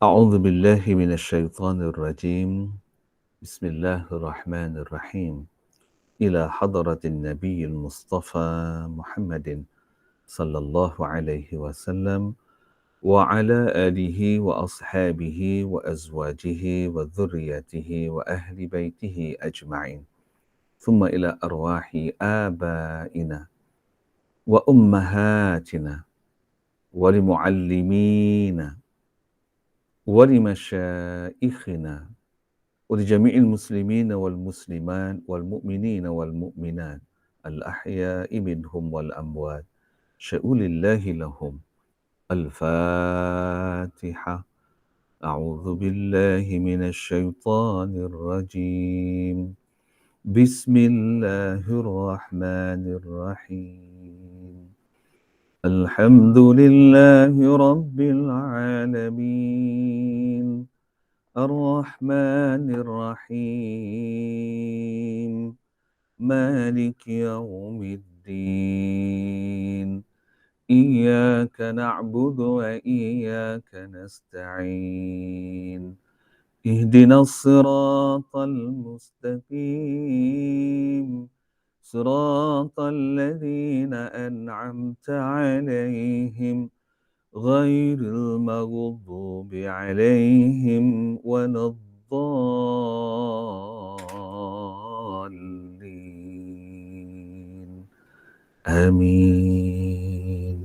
أعوذ بالله من الشيطان الرجيم. بسم الله الرحمن الرحيم. إلى حضرة النبي المصطفى محمد صلى الله عليه وسلم وعلى آله وأصحابه وأزواجه وذريته وأهل بيته أجمعين، ثم إلى أرواح آبائنا وأمهاتنا ولمعلمينا ولمشائخنا ولجميع المسلمين والمسلمات والمؤمنين والمؤمنات الأحياء منهم والأموات شؤون الله لهم. الفاتحة. أعوذ بالله من الشيطان الرجيم. بسم الله الرحمن الرحيم. الحمد لله رب العالمين الرحمن الرحيم مالك يوم الدين إياك نعبد وإياك نستعين اهدنا الصراط المستقيم صراط الذين أنعمت عليهم غير المغضوب عليهم ولا الضالين آمين.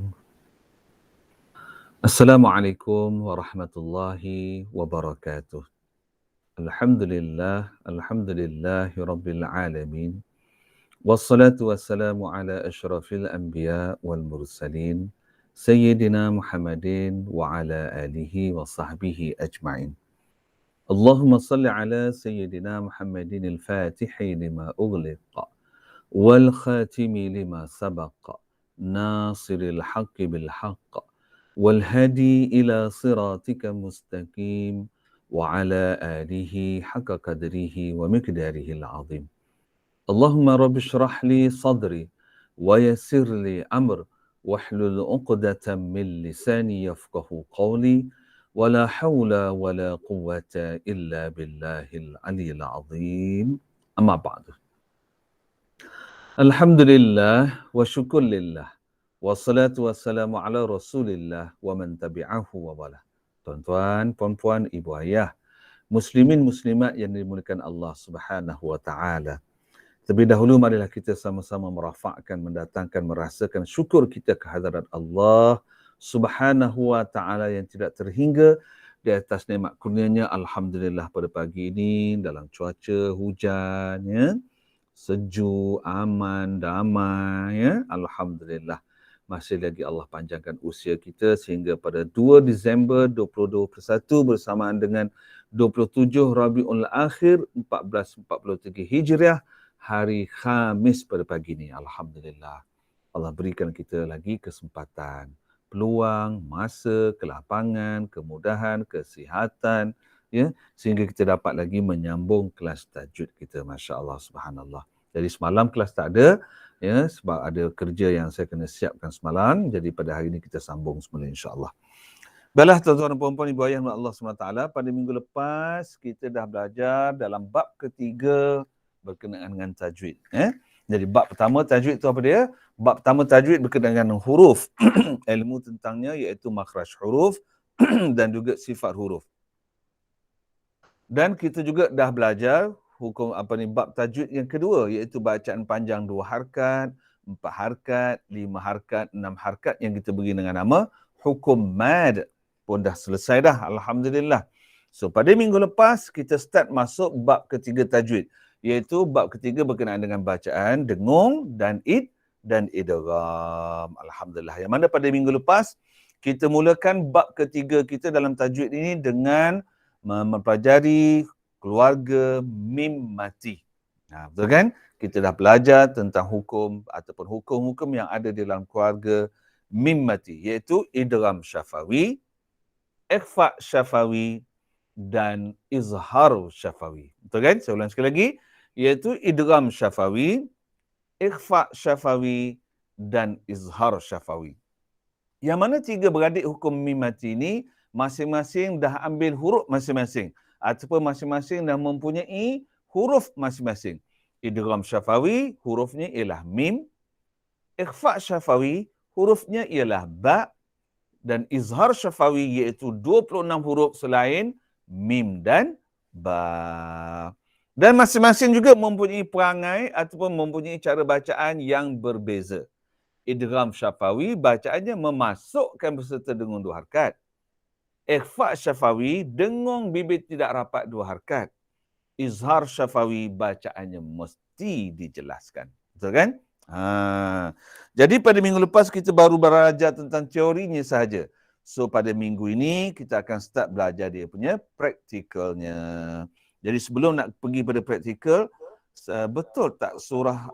Assalamualaikum warahmatullahi wabarakatuh. Alhamdulillahi rabbil alamin. Wassalatu wassalamu ala asyrafil anbiya wal mursalin Sayyidina Muhammadin wa ala alihi wa sahbihi ajma'in. Allahumma salli ala Sayyidina Muhammadin al-Fatihi lima ughliqa wal khatimi lima sabaqa nasiril haqqi bil haqq wal hadi ila siratika mustaqim wa ala alihi haqqa qadrihi wa miqdarihi al-azim. Allahumma rabbi shrah li sadri wa yassir li amr wahlul 'uqdatam min lisani yafqahu qawli wala haula wala quwwata illa billahil aliyyil azim. Amma ba'du. Alhamdulillah wa syukurillah wassalatu wassalamu ala Rasulillah wa man tabi'ahu wa wala. Tuan-tuan, puan-puan, ibu ayah, muslimin muslimat yang dimuliakan Allah Subhanahu wa taala. Terlebih dahulu marilah kita sama-sama merafakkan, mendatangkan, merasakan syukur kita kehadrat Allah Subhanahu wa taala yang tidak terhingga di atas nikmat kurnianya. Alhamdulillah pada pagi ini dalam cuaca hujan ya, sejuk, aman, damai ya. Alhamdulillah. Masih lagi Allah panjangkan usia kita sehingga pada 2 Disember 2021 bersamaan dengan 27 Rabiul Akhir 1443 Hijriah, hari Khamis pada pagi ini. Alhamdulillah. Allah berikan kita lagi kesempatan, peluang, masa, kelapangan, kemudahan, kesihatan, ya, sehingga kita dapat lagi menyambung kelas tajwid kita. Masya Allah, subhanallah. Jadi semalam kelas tak ada, ya, sebab ada kerja yang saya kena siapkan semalam. Jadi pada hari ini kita sambung semula insya-Allah. Baiklah tuan-tuan dan puan-puan, ibu ayah Allah SWT, pada minggu lepas kita dah belajar dalam bab ketiga berkenaan dengan tajwid. Jadi bab pertama tajwid tu apa dia? Bab pertama tajwid berkenaan dengan huruf. Ilmu tentangnya iaitu makhraj huruf dan juga sifat huruf. Dan kita juga dah belajar hukum bab tajwid yang kedua, iaitu bacaan panjang 2 harkat, 4 harkat, 5 harkat, 6 harkat yang kita beri dengan nama hukum mad. Pun dah selesai dah, alhamdulillah. So pada minggu lepas kita start masuk bab ketiga tajwid, iaitu bab ketiga berkenaan dengan bacaan dengung dan idgham. Alhamdulillah. Yang mana pada minggu lepas kita mulakan bab ketiga kita dalam tajwid ini dengan mempelajari keluarga mim mati. Betul kan? Kita dah belajar tentang hukum ataupun hukum-hukum yang ada di dalam keluarga mim mati, iaitu idgham syafawi, ikhfa syafawi dan izhar syafawi. Betul kan? Saya ulang sekali lagi, iaitu idgham syafawi, ikhfa syafawi dan izhar syafawi. Yang mana tiga beradik hukum mim mati ni masing-masing dah ambil huruf masing-masing ataupun masing-masing dah mempunyai huruf masing-masing. Idgham syafawi hurufnya ialah mim, ikhfa syafawi hurufnya ialah ba, dan izhar syafawi iaitu 26 huruf selain mim dan ba. Dan masing-masing juga mempunyai perangai ataupun mempunyai cara bacaan yang berbeza. Idgham syafawi bacaannya memasukkan peserta dengung 2 harakat. Ikhfa syafawi dengung bibir tidak rapat 2 harakat. Izhar syafawi bacaannya mesti dijelaskan. Betul kan? Jadi pada minggu lepas kita baru belajar tentang teorinya sahaja. So pada minggu ini kita akan start belajar dia punya praktikalnya. Jadi sebelum nak pergi pada praktikal, betul tak surah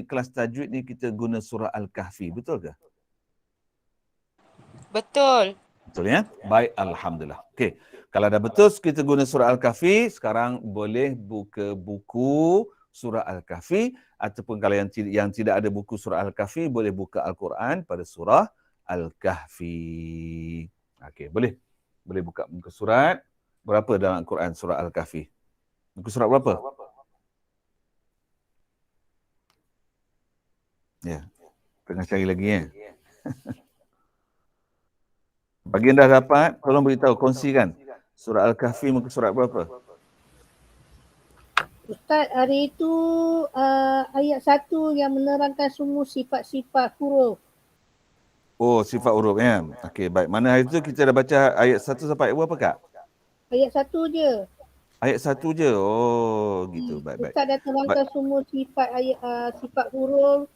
kelas tajwid ni kita guna surah Al-Kahfi, betul ke? Betul. Betul ya? Baik, alhamdulillah. Okey. Kalau dah betul kita guna surah Al-Kahfi, sekarang boleh buka buku surah Al-Kahfi, ataupun kalau yang tidak ada buku surah Al-Kahfi boleh buka Al-Quran pada surah Al-Kahfi. Okey, boleh buka muka surat berapa dalam Al-Quran surah Al-Kahfi? Muka surat berapa? Ya, tengah cari lagi ya. Bagi yang dah dapat, tolong beritahu, kongsikan. Surah Al-Kahfi muka surat berapa? Ustaz, hari itu ayat 1 yang menerangkan semua sifat-sifat huruf. Oh, sifat huruf ya. Okey, baik. Mana hari itu kita dah baca ayat 1 sampai ayat berapa, Kak? Ayat 1 je. Ayat 1 je. Oh, gitu. Baik-baik. Ustaz dah terangkan semua sifat sifat huruf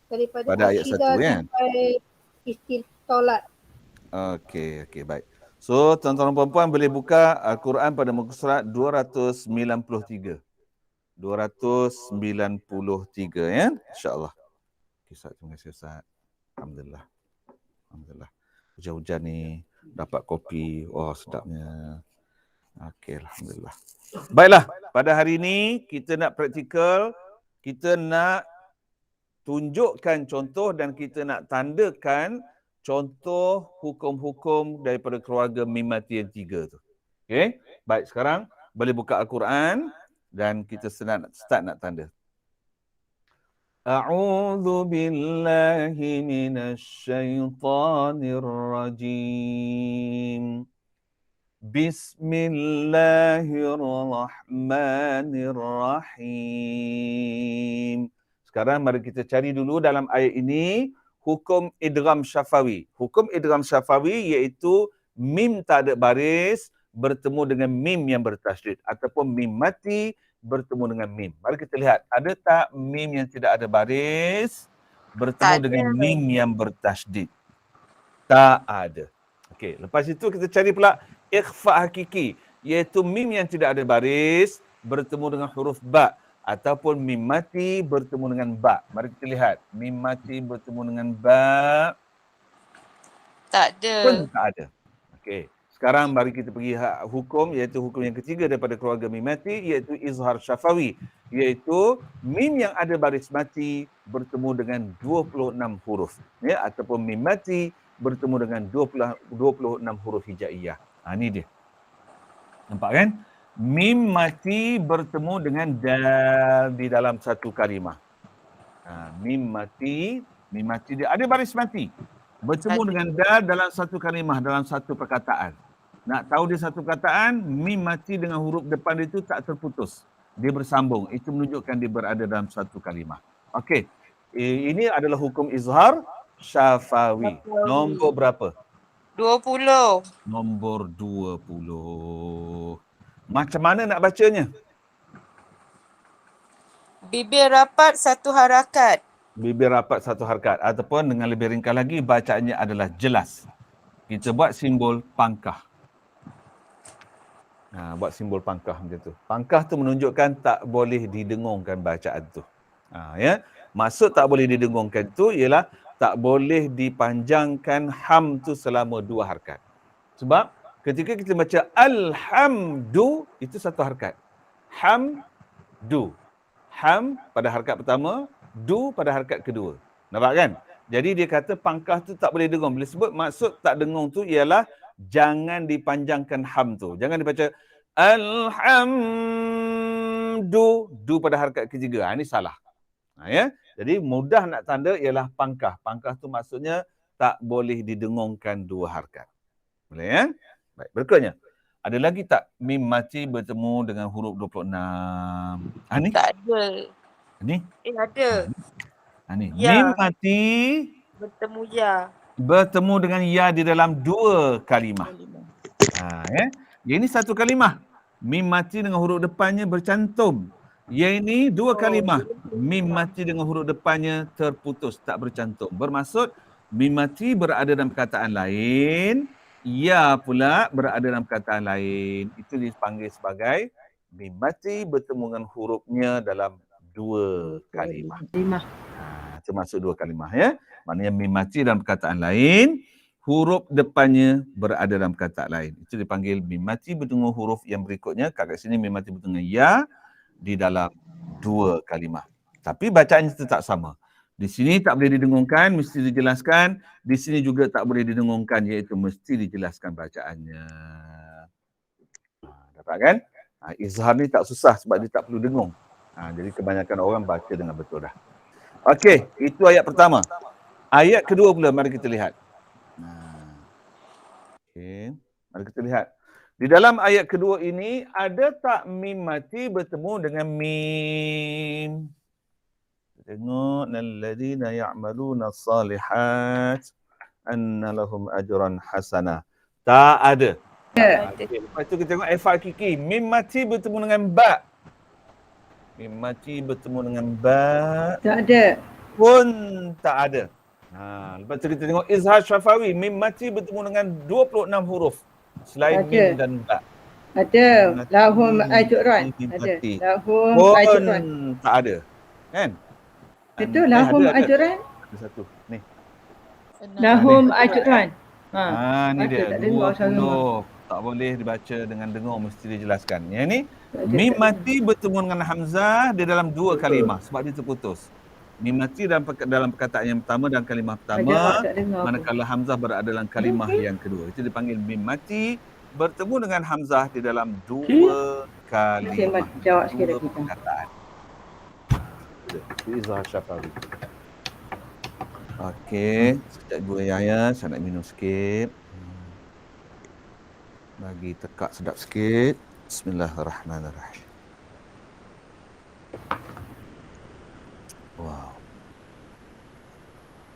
daripada pada ayat 1 kan? Sampai istitolat. Okey, baik. So, tuan-tuan dan puan-puan boleh buka Al-Quran pada muka surat 293. 293 ya, insya-Allah. Okay, Ustaz, terima kasih Ustaz. Alhamdulillah. Hujan-hujan ni dapat kopi. Oh, sedapnya. Okey, alhamdulillah. Baiklah, pada hari ini kita nak praktikal, kita nak tunjukkan contoh dan kita nak tandakan contoh hukum-hukum daripada keluarga mim mati yang 3 tu. Okey? Baik, sekarang boleh buka Al-Quran dan kita start nak tanda. A'udzu billahi minasy syaithanir rajim. Bismillahirrahmanirrahim. Sekarang mari kita cari dulu dalam ayat ini hukum idgham syafawi. Hukum idgham syafawi iaitu mim tak ada baris bertemu dengan mim yang bertasydid ataupun mim mati bertemu dengan mim. Mari kita lihat, ada tak mim yang tidak ada baris bertemu dengan mim yang bertasydid? Tak ada. Okey, lepas itu kita cari pula ikhfa hakiki, iaitu mim yang tidak ada baris bertemu dengan huruf ba ataupun mim mati bertemu dengan ba. Mari kita lihat, mim mati bertemu dengan ba. Tak ada. Pun tak ada. Okey. Sekarang mari kita pergi hukum, iaitu hukum yang ketiga daripada keluarga mim mati, iaitu izhar syafawi, iaitu mim yang ada baris mati bertemu dengan 26 huruf, ya, ataupun mim mati bertemu dengan 26 huruf hijaiyah. Ini dia. Nampak kan? Mim mati bertemu dengan dal di dalam satu kalimah. Mim mati dia ada baris mati. Bertemu dengan dal dalam satu kalimah, dalam satu perkataan. Nak tahu dia satu perkataan, mim mati dengan huruf depan itu tak terputus. Dia bersambung. Itu menunjukkan dia berada dalam satu kalimah. Okey. Ini adalah hukum izhar syafawi. Nombor berapa? 20. Nombor 20. Macam mana nak bacanya? Bibir rapat satu harakat. Bibir rapat satu harakat. Ataupun dengan lebih ringkas lagi, bacaannya adalah jelas. Kita buat simbol pangkah. Buat simbol pangkah macam tu. Pangkah tu menunjukkan tak boleh didengungkan bacaan tu. Ya. Maksud tak boleh didengungkan tu ialah tak boleh dipanjangkan ham tu selama 2 harakat. Sebab ketika kita baca alhamdu, itu satu harakat. Hamdu. Ham pada harakat pertama, du pada harakat kedua. Nampak kan? Jadi dia kata pangkah tu tak boleh dengung. Bila sebut maksud tak dengung tu ialah jangan dipanjangkan ham tu. Jangan dibaca alhamdu, du pada harakat ketiga. Ini salah. Ya. Jadi mudah nak tanda ialah pangkah. Pangkah tu maksudnya tak boleh didengungkan dua harakat. Boleh ya? Baik, berikutnya. Ada lagi tak mim mati bertemu dengan huruf 26? Ni? Tak ada. Ni? Ada. Ni. Ya. Mim mati Bertemu ya. bertemu dengan ya di dalam dua kalimah. Ya. Ini satu kalimah. Mim mati dengan huruf depannya bercantum. Ya ini dua kalimah. Mim mati dengan huruf depannya terputus, tak bercantum. Bermaksud mim mati berada dalam perkataan lain, ya pula berada dalam perkataan lain. Itu dipanggil sebagai mim mati bertemu dengan hurufnya dalam dua kalimah. Termasuk dua kalimah ya. Maknanya mim mati dalam perkataan lain, huruf depannya berada dalam perkataan lain. Itu dipanggil mim mati bertemu huruf yang berikutnya. Kat sini mim mati bertemu dengan ya di dalam dua kalimah. Tapi bacaannya tetap sama. Di sini tak boleh didengungkan, mesti dijelaskan. Di sini juga tak boleh didengungkan, iaitu mesti dijelaskan bacaannya. Dapat kan? Izhar ni tak susah sebab dia tak perlu dengung. Jadi kebanyakan orang baca dengan betul dah. Okey, itu ayat pertama. Ayat kedua pula, mari kita lihat. Okey, mari kita lihat. Di dalam ayat kedua ini, ada tak mim mati bertemu dengan mim? Tengok, alladzina ya'maluna salihat anna lahum ajran hasanah. Tak ada. Okay. Lepas tu kita tengok F-Hakiki. Mim mati bertemu dengan ba. Mim mati bertemu dengan ba. Tak ada. Pun tak ada. Lepas tu kita tengok Izhar Syafawi. Mim mati bertemu dengan 26 huruf. Selain mim dan ba. Ada. Lahum ajran. Ada. Lahum ajran. Tak ada. Kan? Itu lahum ajran. Ada satu. Ni. Lahum ajran. Ni dia. 20. Tak boleh dibaca dengan dengung, mesti dijelaskan. Yang ni, mim mati bertemu dengan hamzah di dalam dua kalimah sebab dia terputus. Mim mati dalam perkataan yang pertama dan kalimah pertama, manakala hamzah berada dalam kalimah yang kedua. Itu dipanggil mim mati bertemu dengan hamzah di dalam dua kalimah. Jawab sikit lagi. Perkataan. Itu Izhar Syafawi. Okey, sekejap dua Yahya, saya nak minum sikit. Bagi tekak sedap sikit. Bismillahirrahmanirrahim. Wow.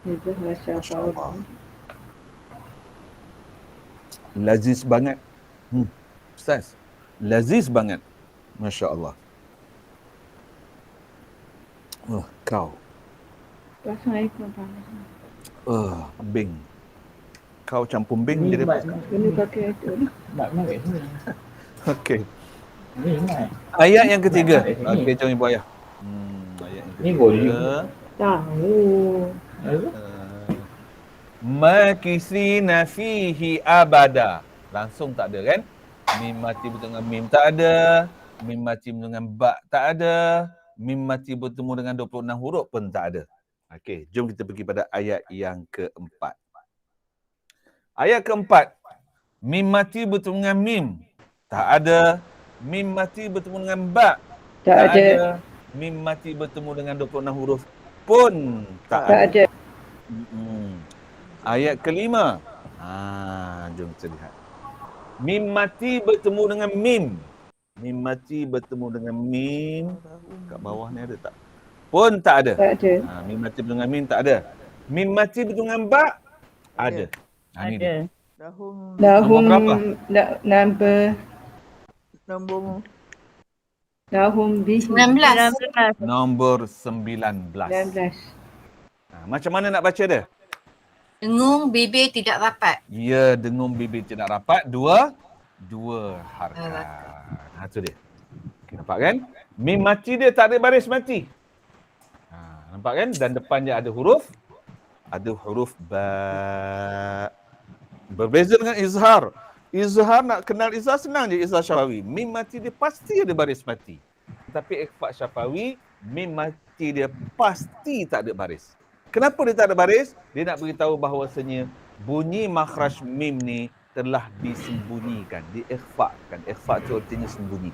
Masya Allah. Laziz banget. Ustaz, laziz banget. Masya Allah. Kau. Pasang air pun panas. Bing. Kau campur bing jadi apa? Kena pakai itu. Okey. Ayat yang ketiga. Okey, jom Ibu Ayah. Ayat yang ketiga. Tahu. Makisina fihi abada. Langsung tak ada kan? Mim mati bertemu dengan mim tak ada. Mim mati bertemu dengan ba tak ada. Mim mati bertemu dengan 26 huruf pun tak ada. Okey, jom kita pergi pada ayat yang keempat. Ayat keempat, mim mati bertemu dengan mim. Tak ada. Mim mati bertemu dengan ba. Tak ada. Mim mati bertemu dengan 26 huruf pun tak ada. Ayat kelima. Jom kita lihat. Mim mati bertemu dengan mim. Mim mati bertemu dengan mim. Kat bawah ni ada tak? Pun tak ada. Tak ada. Mim mati bertemu dengan mim tak ada. Mim mati bertemu dengan ba. Ada. Ada. Lahum number. Lahum bihi. 19. Nombor 19. Macam mana nak baca dia? Dengung bibir tidak rapat. Ya, dengung bibir tidak rapat. Dua harakat. Itu dia. Okay, nampak kan? Mim mati dia tak ada baris mati. Nampak kan? Dan depannya ada huruf. Ada huruf ba. Berbeza dengan izhar. Izhar, nak kenal izhar senang je, Izhar Syafawi. Mim mati dia pasti ada baris mati. Tapi ikhfa Syafawi, mim mati dia pasti tak ada baris. Kenapa dia tak ada baris? Dia nak beritahu bahawasanya bunyi makhraj mim ni telah disembunyikan, diikhfakan. Ikhfa tu artinya sembunyi.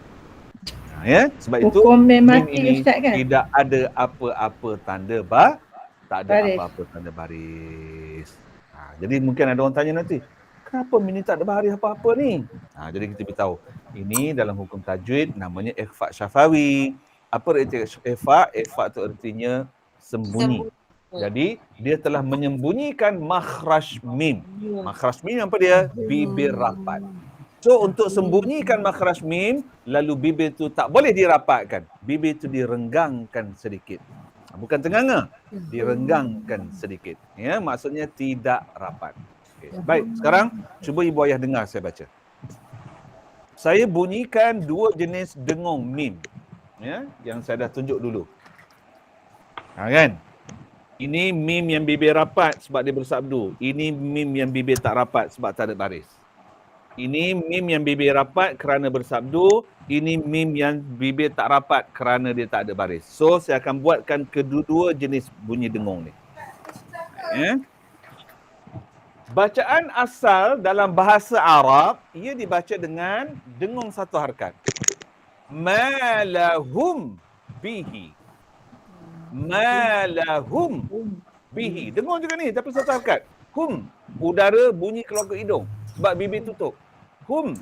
Ya, sebab itu Hukum mim mim mati ini Ustaz kan? tidak ada apa-apa tanda tak ada Baris. apa-apa tanda baris. Jadi mungkin ada orang tanya nanti, kenapa mim ni tak ada baris apa-apa ni? Jadi kita beritahu, ini dalam hukum tajwid namanya ikhfa syafawi. Apa arti ikhfa? Ikhfa tu artinya sembunyi. Jadi dia telah menyembunyikan makhraj mim. Makhraj mim apa dia? Bibir rapat. So untuk sembunyikan makhraj mim, lalu bibir tu tak boleh dirapatkan. Bibir tu direnggangkan sedikit. Bukan tenganga, direnggangkan sedikit. Ya, maksudnya tidak rapat. Okay. Baik, sekarang cuba ibu ayah dengar saya baca. Saya bunyikan dua jenis dengung mim. Ya, yang saya dah tunjuk dulu. Kan? Ini mim yang bibir rapat sebab dia bersabdu. Ini mim yang bibir tak rapat sebab tak ada baris. Ini mim yang bibir rapat kerana bersabdu. Ini mim yang bibir tak rapat kerana dia tak ada baris. So, saya akan buatkan kedua-dua jenis bunyi dengung ni. Ya. Bacaan asal dalam bahasa Arab, ia dibaca dengan dengung satu harkat. Ma lahum bihi. Ma lahum bihi. Dengar juga ni tapi satu harkat. Hum. Udara bunyi keluar ke hidung sebab bibir tutup. Hum.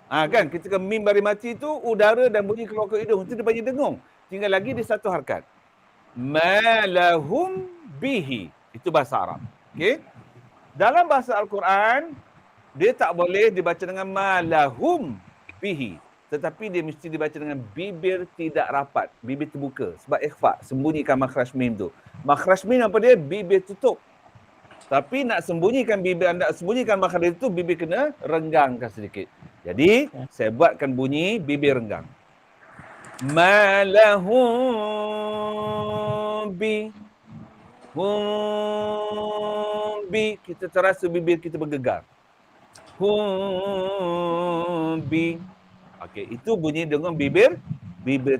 Kan ketika mim bari mati tu udara dan bunyi keluar ke hidung. Itu dia panggil dengung. Tinggal lagi dia satu harkat. Ma lahum bihi. Itu bahasa Arab. Okey. Dalam bahasa Al-Quran dia tak boleh dibaca dengan ma lahum bihi. Tetapi dia mesti dibaca dengan bibir tidak rapat, bibir terbuka. Sebab ikhfa, sembunyikan makhraj mim tu. Makhraj mim apa dia? Bibir tutup. Tapi nak sembunyikan bibir anda, sembunyikan makhraj itu, bibir kena renggangkan sedikit. Jadi, saya buatkan bunyi bibir renggang. Ma lahum bi. Hum bi. Kita terasa bibir kita bergegar. Hum bi. Okey, itu bunyi dengung bibir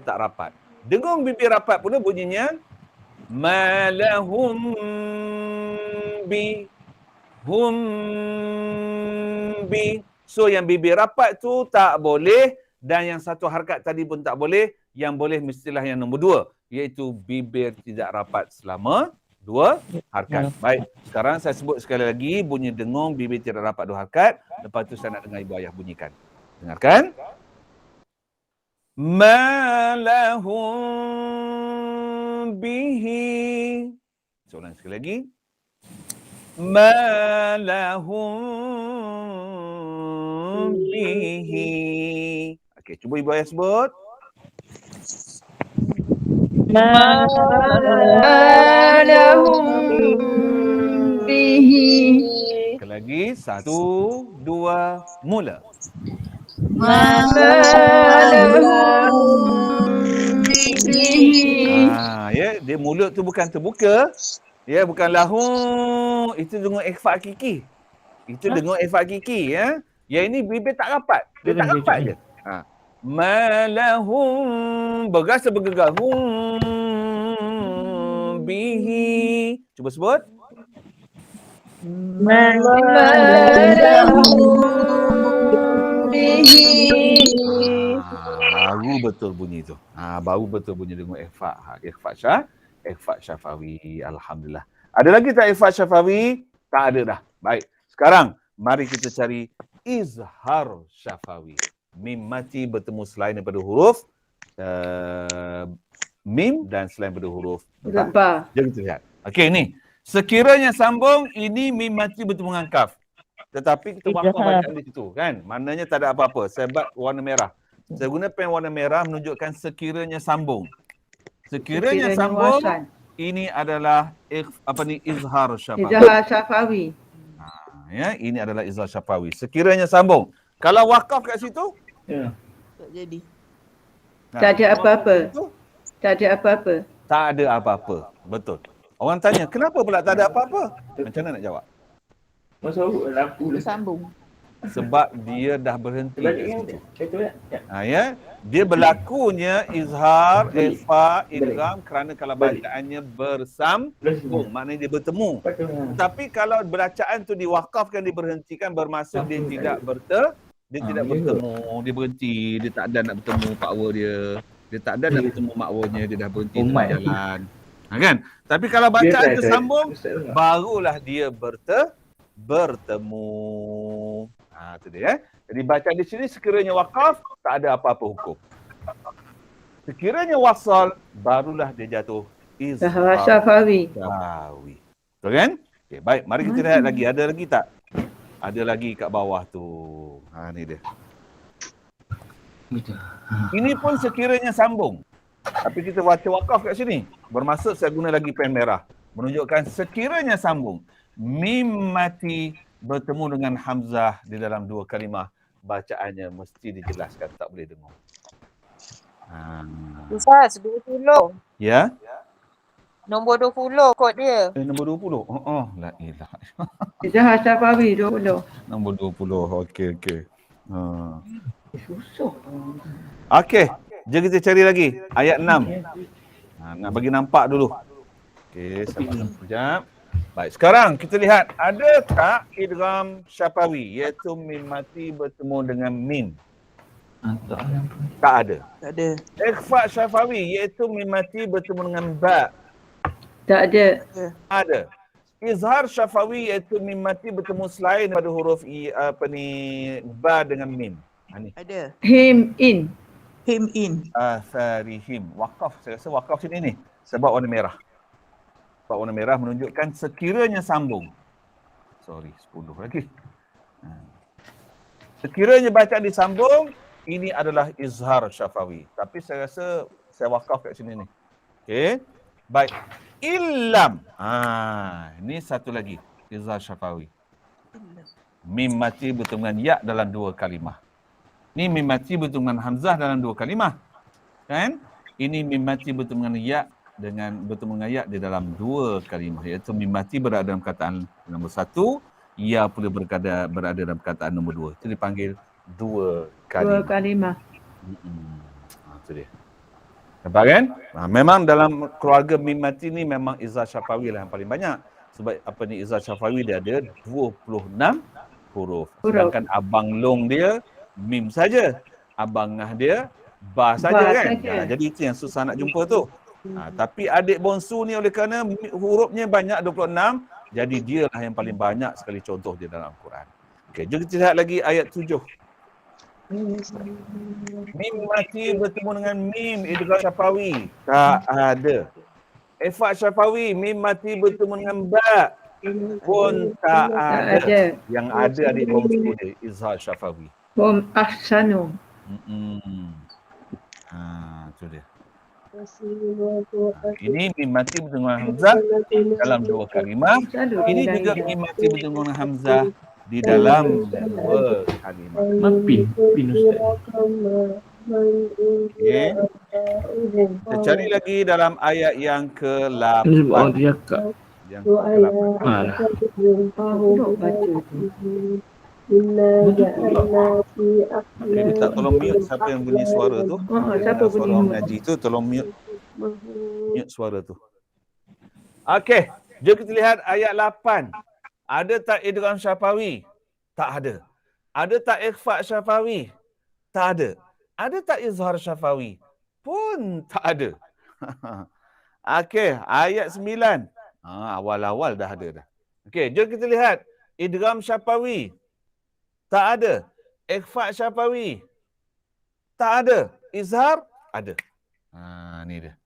tak rapat. Dengung bibir rapat pula bunyinya ma lahum bi hum bi. So yang bibir rapat tu tak boleh dan yang satu harkat tadi pun tak boleh. Yang boleh mestilah yang nombor dua, iaitu bibir tidak rapat selama dua harkat. Baik, sekarang saya sebut sekali lagi bunyi dengung bibir tidak rapat dua harkat. Lepas tu saya nak dengar ibu ayah bunyikan. Dengarkan. Ma lahum bihi. Soalan sekali lagi. Ma lahum bihi. Okey, cuba ibu ayah sebut. Ma lahum bihi. Sekali lagi, 1, 2, mula. Ma lahum bihi. Ya, dia mulut tu bukan terbuka. Ya, bukan lahum. Itu dengung ikhfa hakiki. Itu dengung ikhfa hakiki, ya. Yang ini bibir tak rapat. Dia tak rapat je. Ma lahum, berasa bergegar. Hum bihi. Cuba sebut. Ma lahum bihi. Baru betul bunyi tu. Baru betul bunyi dengung ikhfa syafawi. Alhamdulillah. Ada lagi tak ikhfa syafawi? Tak ada dah. Baik. Sekarang mari kita cari izhar syafawi. Mim mati bertemu selain daripada huruf mim dan selain daripada huruf ba. Jom kita lihat. Okey, ni. Sekiranya sambung, ini mim mati bertemu dengan kaf. Tetapi kita wakaf bacaan di situ, kan? Maknanya tak ada apa-apa. Saya buat warna merah. Saya guna pen warna merah menunjukkan sekiranya sambung. Sekiranya sambung, ini adalah izhar syafawi. Izhar syafawi. Ya, ini adalah izhar syafawi. Sekiranya sambung. Kalau wakaf kat situ, Tak jadi. Tak ada apa-apa. Tak ada apa-apa. Tak ada apa-apa. Betul. Orang tanya, kenapa pula tak ada apa-apa? Macam mana nak jawab? Sambung. sebab dia dah berhenti Balik kat yang situ. betul tak? Ya. Ya, dia berlakunya izhar, Balik. ikhfa, Balik. idgham kerana kalau Balik. bacaannya bersambung, maknanya dia bertemu. Betul. Tapi kalau bacaan tu diwakafkan, diberhentikan, bermaksud dia tidak bertemu, dia berhenti, dia tak ada nak bertemu pakwa dia. Dia tak ada nak bertemu makwanya, dia dah berhenti tengah jalan. Kan? Tapi kalau bacaan tu sambung, barulah dia bertemu. Tu dia. Jadi bacaan di sini sekiranya wakaf, tak ada apa-apa hukum. Sekiranya wasal, barulah dia jatuh izhar Syafawi. Betul kan? Okay, baik, mari kita lihat lagi. Ada lagi tak? Ada lagi kat bawah tu. Ni dia. Ini pun sekiranya sambung. Tapi kita baca wakaf kat sini. Bermaksud saya guna lagi pen merah. Menunjukkan sekiranya sambung. Mim mati bertemu dengan hamzah di dalam dua kalimah. Bacaannya mesti dijelaskan. Tak boleh dengar. Ustaz, 20. Ya? Nombor 20 kod dia. Nombor 20. La ilah. Izhar Syafawi 20. Nombor 20. Okey. Susah. Okey. Jom kita cari lagi. Ayat 6. Nak bagi nampak dulu. Okey, sabar sekejap. Baik, sekarang kita lihat. Ada tak idgham syafawi? Iaitu mim mati bertemu dengan mim. Tak ada. Tak ada. Ikhfa syafawi iaitu mim mati bertemu dengan ba. Tak ada. Ada. Izhar syafawi iaitu mim mati bertemu selain pada huruf ba dengan mim. Ni. Ada. Him in. Him in. Atharihim. Wakaf. Saya rasa wakaf sini ni. Sebab warna merah. Sebab warna merah menunjukkan sekiranya sambung. 10 lagi. Sekiranya bacaan disambung, ini adalah izhar syafawi. Tapi saya rasa saya wakaf kat sini ni. Okey. Baik. Illam. Ini satu lagi. Izhar syafawi. Mim mati bertemu dengan ya dalam dua kalimah. Ini mim mati bertemu dengan hamzah dalam dua kalimah. Kan? Ini mim mati bertemu dengan ya di dalam dua kalimah. Iaitu mim mati berada dalam kataan nombor 1, ya pula berada dalam kataan nombor 2. Itu dipanggil dua kalimah. Dua kalimah. Itu dia. Nampak kan? Memang dalam keluarga mim mati ni memang izhar syafawi lah yang paling banyak. Sebab izhar syafawi dia ada 26 huruf. Sedangkan abang long dia mim saja. Abang ngah dia ba saja kan? Jadi itu yang susah nak jumpa tu. Tapi adik bonsu ni oleh kerana hurufnya banyak 26, jadi dialah yang paling banyak sekali contoh dia dalam Al-Quran. Okey, jom kita lihat lagi ayat 7. Mim mati bertemu dengan mim idgham syafawi. Tak ada. Ikhfa syafawi, mim mati bertemu dengan ba. Pun tak ada. Yang ada adik bonsu dia, izhar syafawi. Hum ahsanu. Itu dia. Ini mim mati bertemu dengan hamzah dalam dua kalimah. Ini juga mim mati bertemu dengan hamzah di dalam dua kalimah. Pin Ustaz. Okey. Kita cari lagi dalam ayat yang ke-8. Yang ke-8. Okay, dia tak tolong mute siapa yang bunyi suara tu. Siapa bunyi suara mengaji tu tolong mute suara tu. Okey, jom kita lihat ayat 8. Ada tak idgham syafawi? Tak ada. Ada tak ikhfa syafawi? Tak ada. Ada tak izhar syafawi? Pun tak ada. Okey, ayat 9. Awal-awal dah ada dah. Okey, jom kita lihat idgham syafawi. Tak ada. Ikhfa syafawi. Tak ada. Izhar ada. Ni dia.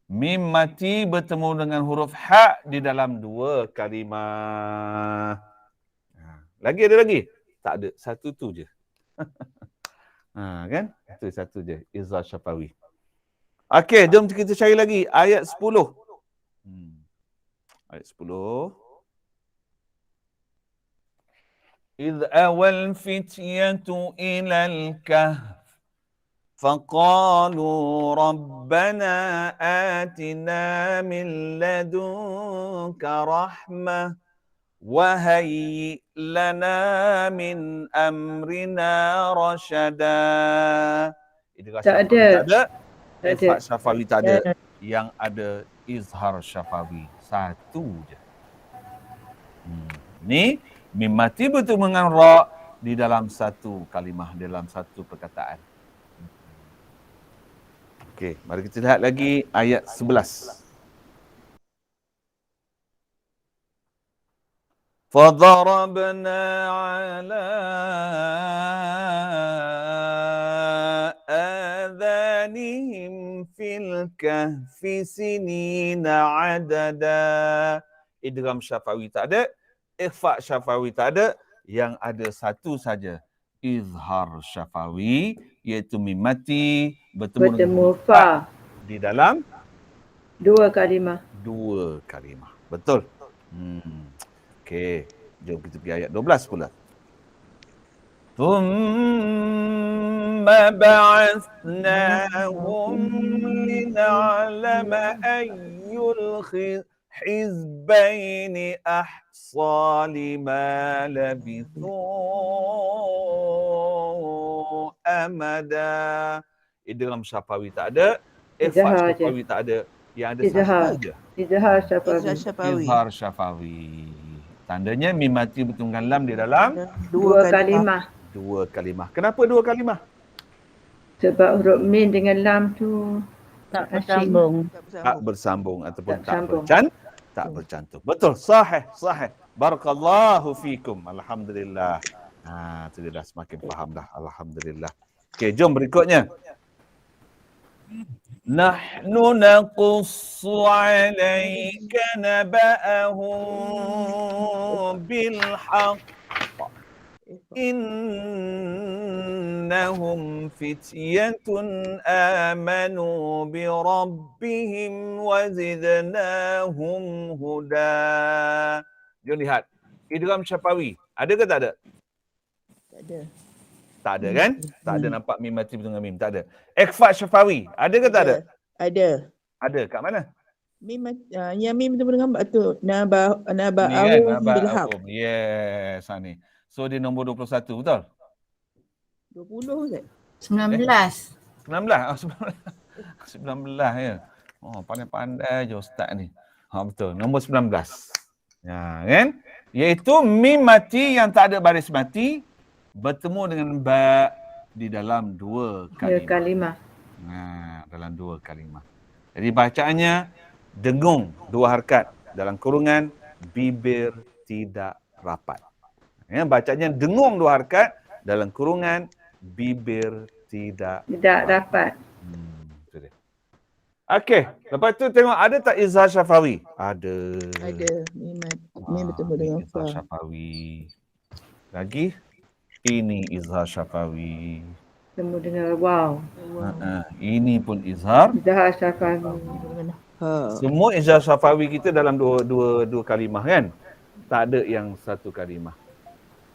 Mim mati bertemu dengan huruf ha di dalam dua kalimah. Lagi ada lagi? Tak ada. Satu tu je. Kan? Itu satu je. Izhar syafawi. Okey, jom kita cari lagi. Ayat 10. Ayat 10. إذ أوى الفتية إلى الكهف فقالوا ربنا آتنا من لدنك رحمة وهيئ lana min amrina rasyada. Idgham Tak syafawi ada. tak ada. Tak ada. Ikhfa syafawi tak ada. Yang ada izhar syafawi. Satu je. Ni mim mati bertemu dengan ra di dalam satu kalimah, dalam satu perkataan. Okey, mari kita lihat lagi ayat 11. فَضَرَبْنَا عَلَىٰ آذَانِهِمْ فِي الْكَهْفِ سِنِينَ عَدَدًا. Idgham syafawi tak ada, ikhfa syafawi tak ada, yang ada satu saja izhar syafawi, iaitu mim mati bertemu Bertemu dengan fa. di dalam Dua kalimah. dua kalimah. Betul. Okey, jom kita pergi ayat 12 pula. ثُمَّ بَعَثْنَاهُمْ لِنَعْلَمَ أَيُّ الْحِزْبَيْنِ أَحْصَىٰ لِمَا لَبِثُوا أَمَدًا. Idgham syafawi tak ada, ikhfa Izhar je. syafawi tak ada, yang ada Izhar. satu je. Izhar syafawi. Izhar syafawi. Izhar syafawi. Tandanya mim mati bertemu dengan lam di dalam Dua kalimah. dua kalimah. Kenapa dua kalimah? Sebab huruf min dengan lam tu Tak asing. bersambung. Tak bersambung ataupun Tak sambung. tak bercantum. Betul, sahih. Barakallahu fikum. Alhamdulillah. Tu dia dah semakin faham dah. Alhamdulillah. Okey, jom berikutnya. Nahnu naqussu 'alaika naba'ahum bil haqq innahum fityatun amanu bi rabbihim wa zidnahum huda. Jom lihat. Idgham syafawi. Ada ke tak ada? Tak ada. Tak ada kan? Tak ada nampak mim mati bertemu dengan mim. Tak ada. Ikhfa syafawi. Ada ke tak ada? Ada. Ada. Kat mana? Mim yang mim bertemu dengan ba tu. Ni kan? Naba'ahum bil haq. Naba'ahum. Yes. Ni. So dia nombor 21. Betul? 20 Ustaz. 19. 19. 19 ya. Oh, pandai-pandai je ustaz ni. Betul. Nombor 19. Ya, kan? Iaitu mim mati yang tak ada baris mati bertemu dengan ba di dalam dua Dua kalimah. kalimah. Dalam dua kalimah. Jadi bacaannya dengung dua harkat dalam kurungan bibir tidak rapat. Ya, bacanya dengung dua harkat dalam kurungan bibir tidak Tidak dapat. Itu dia. Okey, lepas tu tengok ada tak izhar syafawi? Ada. Ada. Mim bertemu dengan izhar fa. syafawi. Lagi ini izhar syafawi. Temu dengan waw. Ini pun izhar. Izhar syafawi. Dengan ha. Semua izhar syafawi kita dalam dua kalimah kan? Tak ada yang satu kalimah.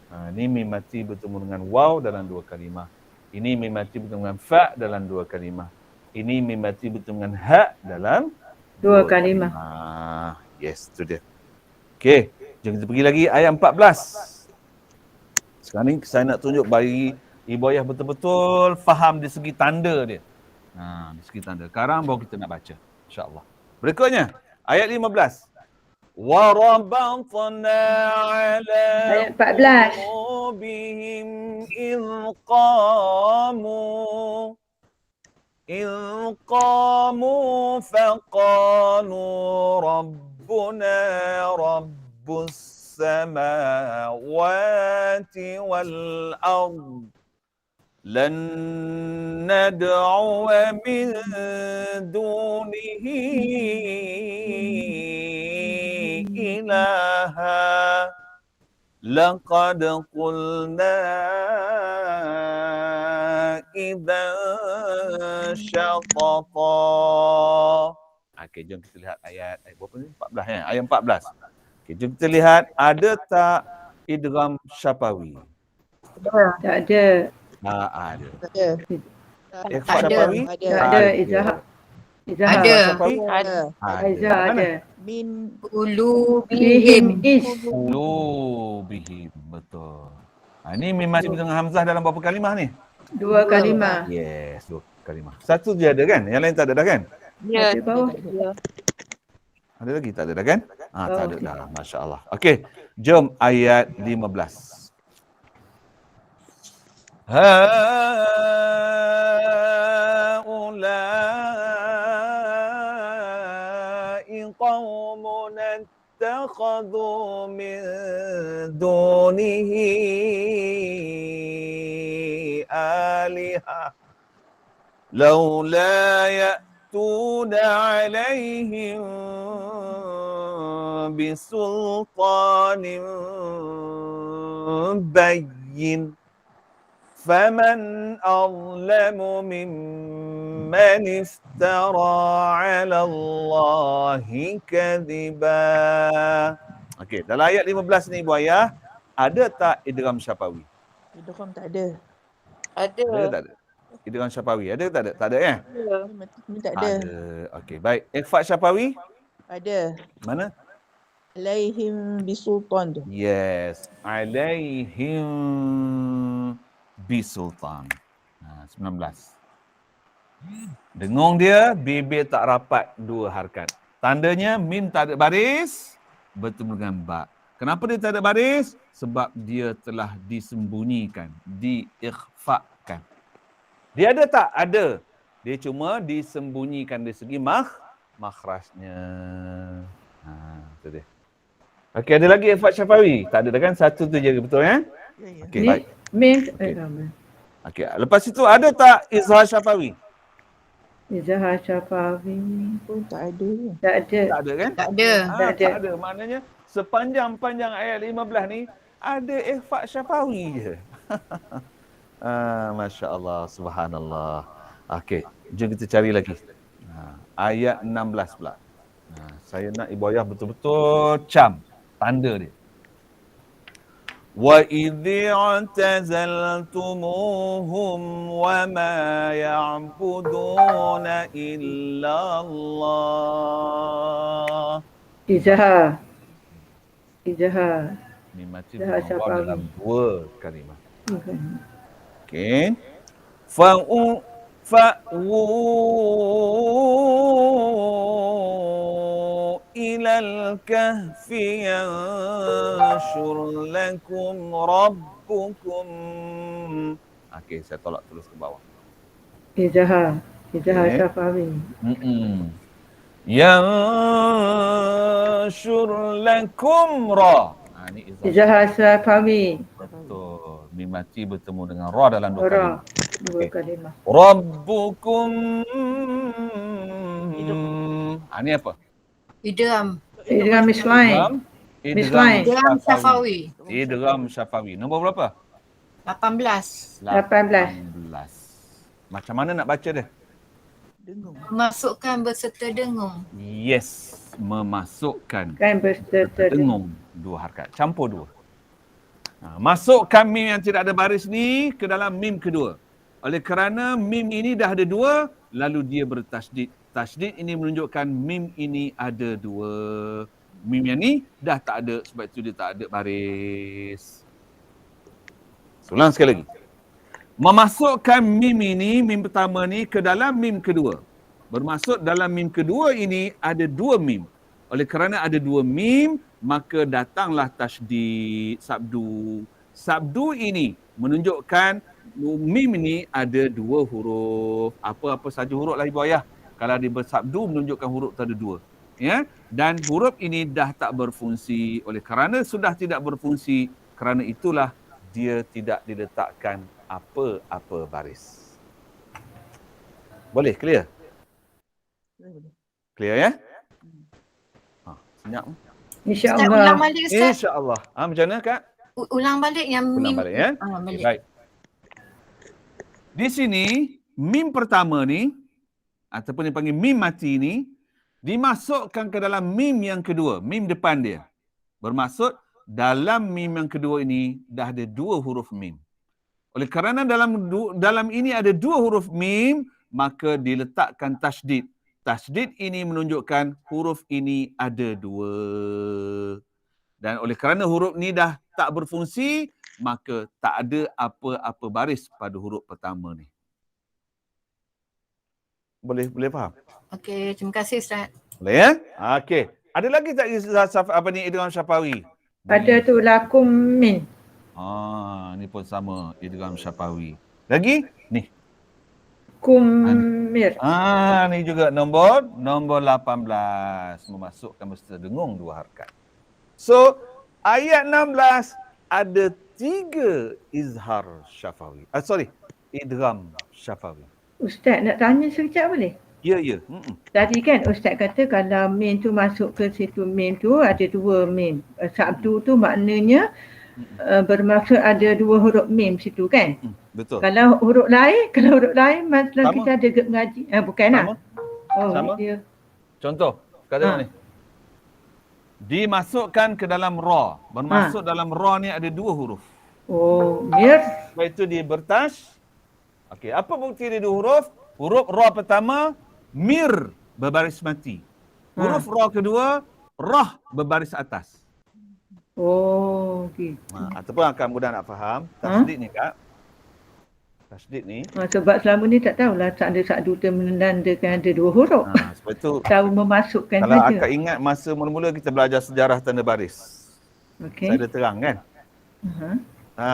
Ini mim mati bertemu dengan waw dalam dua kalimah. Ini mim mati bertemu dengan fa dalam dua kalimah. Ini mim mati bertemu dengan ha dalam Dua kalimah. Yes, tu dia. Okey, jom kita pergi lagi ayat 14. Sekarang ni saya nak tunjuk bagi ibu ayah betul-betul faham di segi tanda dia. Di segi tanda. Sekarang baru kita nak baca. InsyaAllah. Berikutnya, ayat 15. وَرَبَطْنَا عَلَىٰ Ayat 14. قُلُوبِهِمْ إِذْ قَامُوا فَقَالُوا رَبُّنَا رَبُّ السَّمَاوَاتِ وَالْأَرْضِ لَن نَّدْعُوَ مِن دُونِهِ إِلَٰهًا لَقَدْ قُلْنَا إِذًا شَطَطًا. Okey, jom kita lihat ayat berapa ni? 14 ya? Ayat 14. Okey, jom kita lihat ada tak idgham syafawi? Tak ada. Ada. Tak ada. Ikhfa Tak ada. syafawi? Ada. Tak ada izhar. Izzah. Ada. Syafawi? Ada. Izzah Mana? ada. Min Bihim is. Qulubihim. Betul. Ini mim mati dengan hamzah dalam berapa kalimah ni? 2 kalimah. Yes, 2 kalimah. Satu je ada kan? Yang lain tak ada dah kan? Ya. Di bawah. Ya. Ada lagi? Tak ada dah kan? Tak ada okey. dah. Masya Allah. Okey. Jom ayat 15. Ha'ulai qawmun attakhadhu min dunihi alihah laula ya'tuna alaihim bisultanin bayyin فمن أظلم ممن افترى على الله كذبا. Okey, dalam ayat 15 ni Ibu Ayah, ada tak idgham syafawi? idgham tak ada. Ada tak ada? Idgham syafawi ada tak ada? Tak ada kan? Min tak ada. Ada. Okey, baik. Ikhfa syafawi? Ada. Mana? Alaihim bisultan tu. Yes. Alaihim bisultan. 19. Dengung dia, bibir tak rapat 2 harakat. Tandanya mim tak ada baris, bertemu dengan ba. Kenapa dia tak ada baris? Sebab dia telah disembunyikan, diikhfakan. Dia ada tak? Ada. Dia cuma disembunyikan dari segi makhrajnya. Itu dia. Okey, ada lagi ikhfa syafawi? Tak ada dah kan? Satu tu je, betul ya? Ya. Okey, Ni baik. min. Okey, lepas itu ada tak izhar syafawi? Izzah Syafawi. Pun tak ada. Tak ada. Tak ada kan? Tak ada. Tak ada. Tak ada. Maknanya sepanjang-panjang ayat 15 ni ada ikhfa syafawi je. Masya Allah, subhanallah. Okey, jom kita cari lagi. Ayat 16 pula. Saya nak Ibu Ayah betul-betul cam tanda dia. Wa idh i'tazaltumuhum wa ma ya'buduna illa Allah. Izzah. Ni macam Dah Allah syafawi. dalam 2 kalimah. Okey. Fa'u ilal kahfi yanshur lakum rabbukum. Okey, saya tolak terus ke bawah. Izzah Okey. Syafawi. Yanshur lakum ra. Ni Izzah Syafawi. betul. Mim mati bertemu dengan ra dalam 2 kalimah. 2 kalimah. Rabbukum. Ni apa? Idgham. Idgham mislain. Mislain. Idgham syafawi. Idgham syafawi. Nombor berapa? 18. 18. Macam mana nak baca dia? Dengung. Memasukkan berserta dengung. Yes, memasukkan Kan berserta dengung 2 harakat, campur 2. Masukkan mim yang tidak ada baris ni ke dalam mim kedua. Oleh kerana mim ini dah ada 2, lalu dia bertasydid. Tasydid ini menunjukkan mim ini ada 2. Mim yang ni dah tak ada, sebab itu dia tak ada baris. Ulang sekali lagi. Memasukkan mim ini, mim pertama ni ke dalam mim kedua. Bermaksud dalam mim kedua ini ada 2 mim. Oleh kerana ada 2 mim, maka datanglah tasydid, sabdu. Sabdu ini menunjukkan mim ini ada 2 huruf. Apa-apa saja huruf lah Ibu Ayah. Kalau dia bersabdu menunjukkan huruf tu ada 2. Ya? Dan huruf ini dah tak berfungsi. Oleh kerana sudah tidak berfungsi, kerana itulah dia tidak diletakkan apa-apa baris. Boleh? Clear? Clear ya? Senyap. Ustaz, InsyaAllah. ulang balik Ustaz. InsyaAllah. Macam mana Kak? Ulang balik yang Ulang mim. balik ya. Balik. Baik. Di sini, mim pertama ni, ataupun dipanggil mim mati ni, dimasukkan ke dalam mim yang kedua, mim depan dia. Bermaksud, dalam mim yang kedua ini, dah ada 2 huruf mim. Oleh kerana dalam ini ada 2 huruf mim, maka diletakkan tasydid. Tasdid ini menunjukkan huruf ini ada dua. Dan oleh kerana huruf ni dah tak berfungsi, maka tak ada apa-apa baris pada huruf pertama ni. Boleh faham? Okey, terima kasih Ustaz. Boleh ya? Okey. Ada lagi tak idgham syafawi? Ada tu lakum min. Ni pun sama idgham syafawi. Lagi? Ni. Kumir. Ni juga nombor 18, memasukkan beserta dengung 2 harakat. So, ayat 16 ada 3 izhar syafawi. Idgham syafawi. Ustaz nak tanya sekejap boleh? Ya. Tadi kan Ustaz kata kalau mim tu masuk ke situ mim tu ada 2 mim. Sabtu tu maknanya bermaksud ada 2 huruf mim situ kan? Betul. Kalau huruf lain masa kita ada ngaji. Bukan lah. Sama. Dia. Contoh, kata ni. Dimasukkan ke dalam ra. Bermaksud dalam ra ni ada 2 huruf. Mir. Sebab itu dia bertash. Okey, apa bukti dia 2 huruf? Huruf ra pertama, mir, berbaris mati. Huruf ra kedua, rah, berbaris atas. Okey. Ataupun akan mudah nak faham. Tasdid ni Kak. Tasdid ni. Sebab selama ni tak tahulah tak ada satu term menandakan ada 2 huruf. Sebab itu tahu memasukkan kalau saja. akak ingat masa mula-mula kita belajar sejarah tanda baris. Okey. Saya ada terang kan?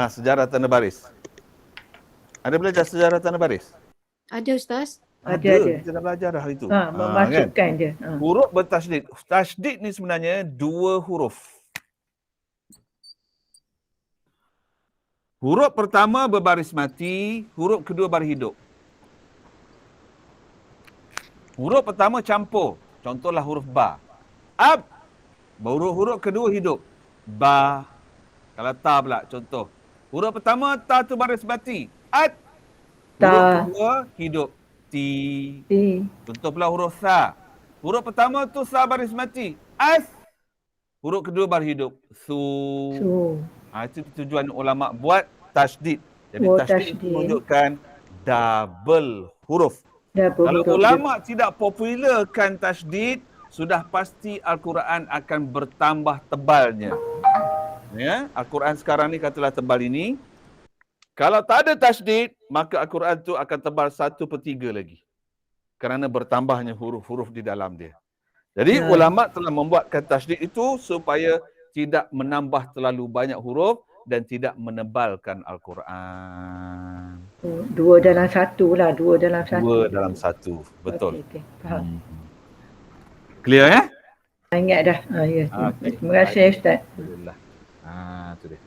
Sejarah tanda baris. Ada belajar sejarah tanda baris? Ada Ustaz? Ada. Kita dah belajar dah hari tu. Memasukkan kan? dia. Huruf bertasydid. Tasydid ni sebenarnya 2 huruf. Huruf pertama berbaris mati, huruf kedua baris hidup. Huruf pertama campur. Contohlah huruf ba. Ab. Huruf kedua hidup. Ba. Kalau ta pula contoh. Huruf pertama ta tu baris mati. At. Huruf kedua hidup. Ti. Contoh pula huruf sa. Huruf pertama tu sa baris mati. As. Huruf kedua baris hidup. Su. Itu tujuan ulama buat tasydid. Jadi tasydid itu menunjukkan double huruf. Kalau ulama tidak popularkan tasydid, sudah pasti Al-Quran akan bertambah tebalnya. Ya, Al-Quran sekarang ni katalah tebal ini. Kalau tak ada tasydid, maka Al-Quran tu akan tebal 1/3 lagi. Kerana bertambahnya huruf-huruf di dalam dia. Jadi ulama telah membuatkan tasydid itu supaya tidak menambah terlalu banyak huruf dan tidak menebalkan Al-Quran. 2 dalam 1 lah, 2 dalam 1. 2 dalam 1, betul. Okey, faham. Clear ya? Ingat dah. Ya. Terima kasih Ustaz. Alhamdulillah. Tu dia.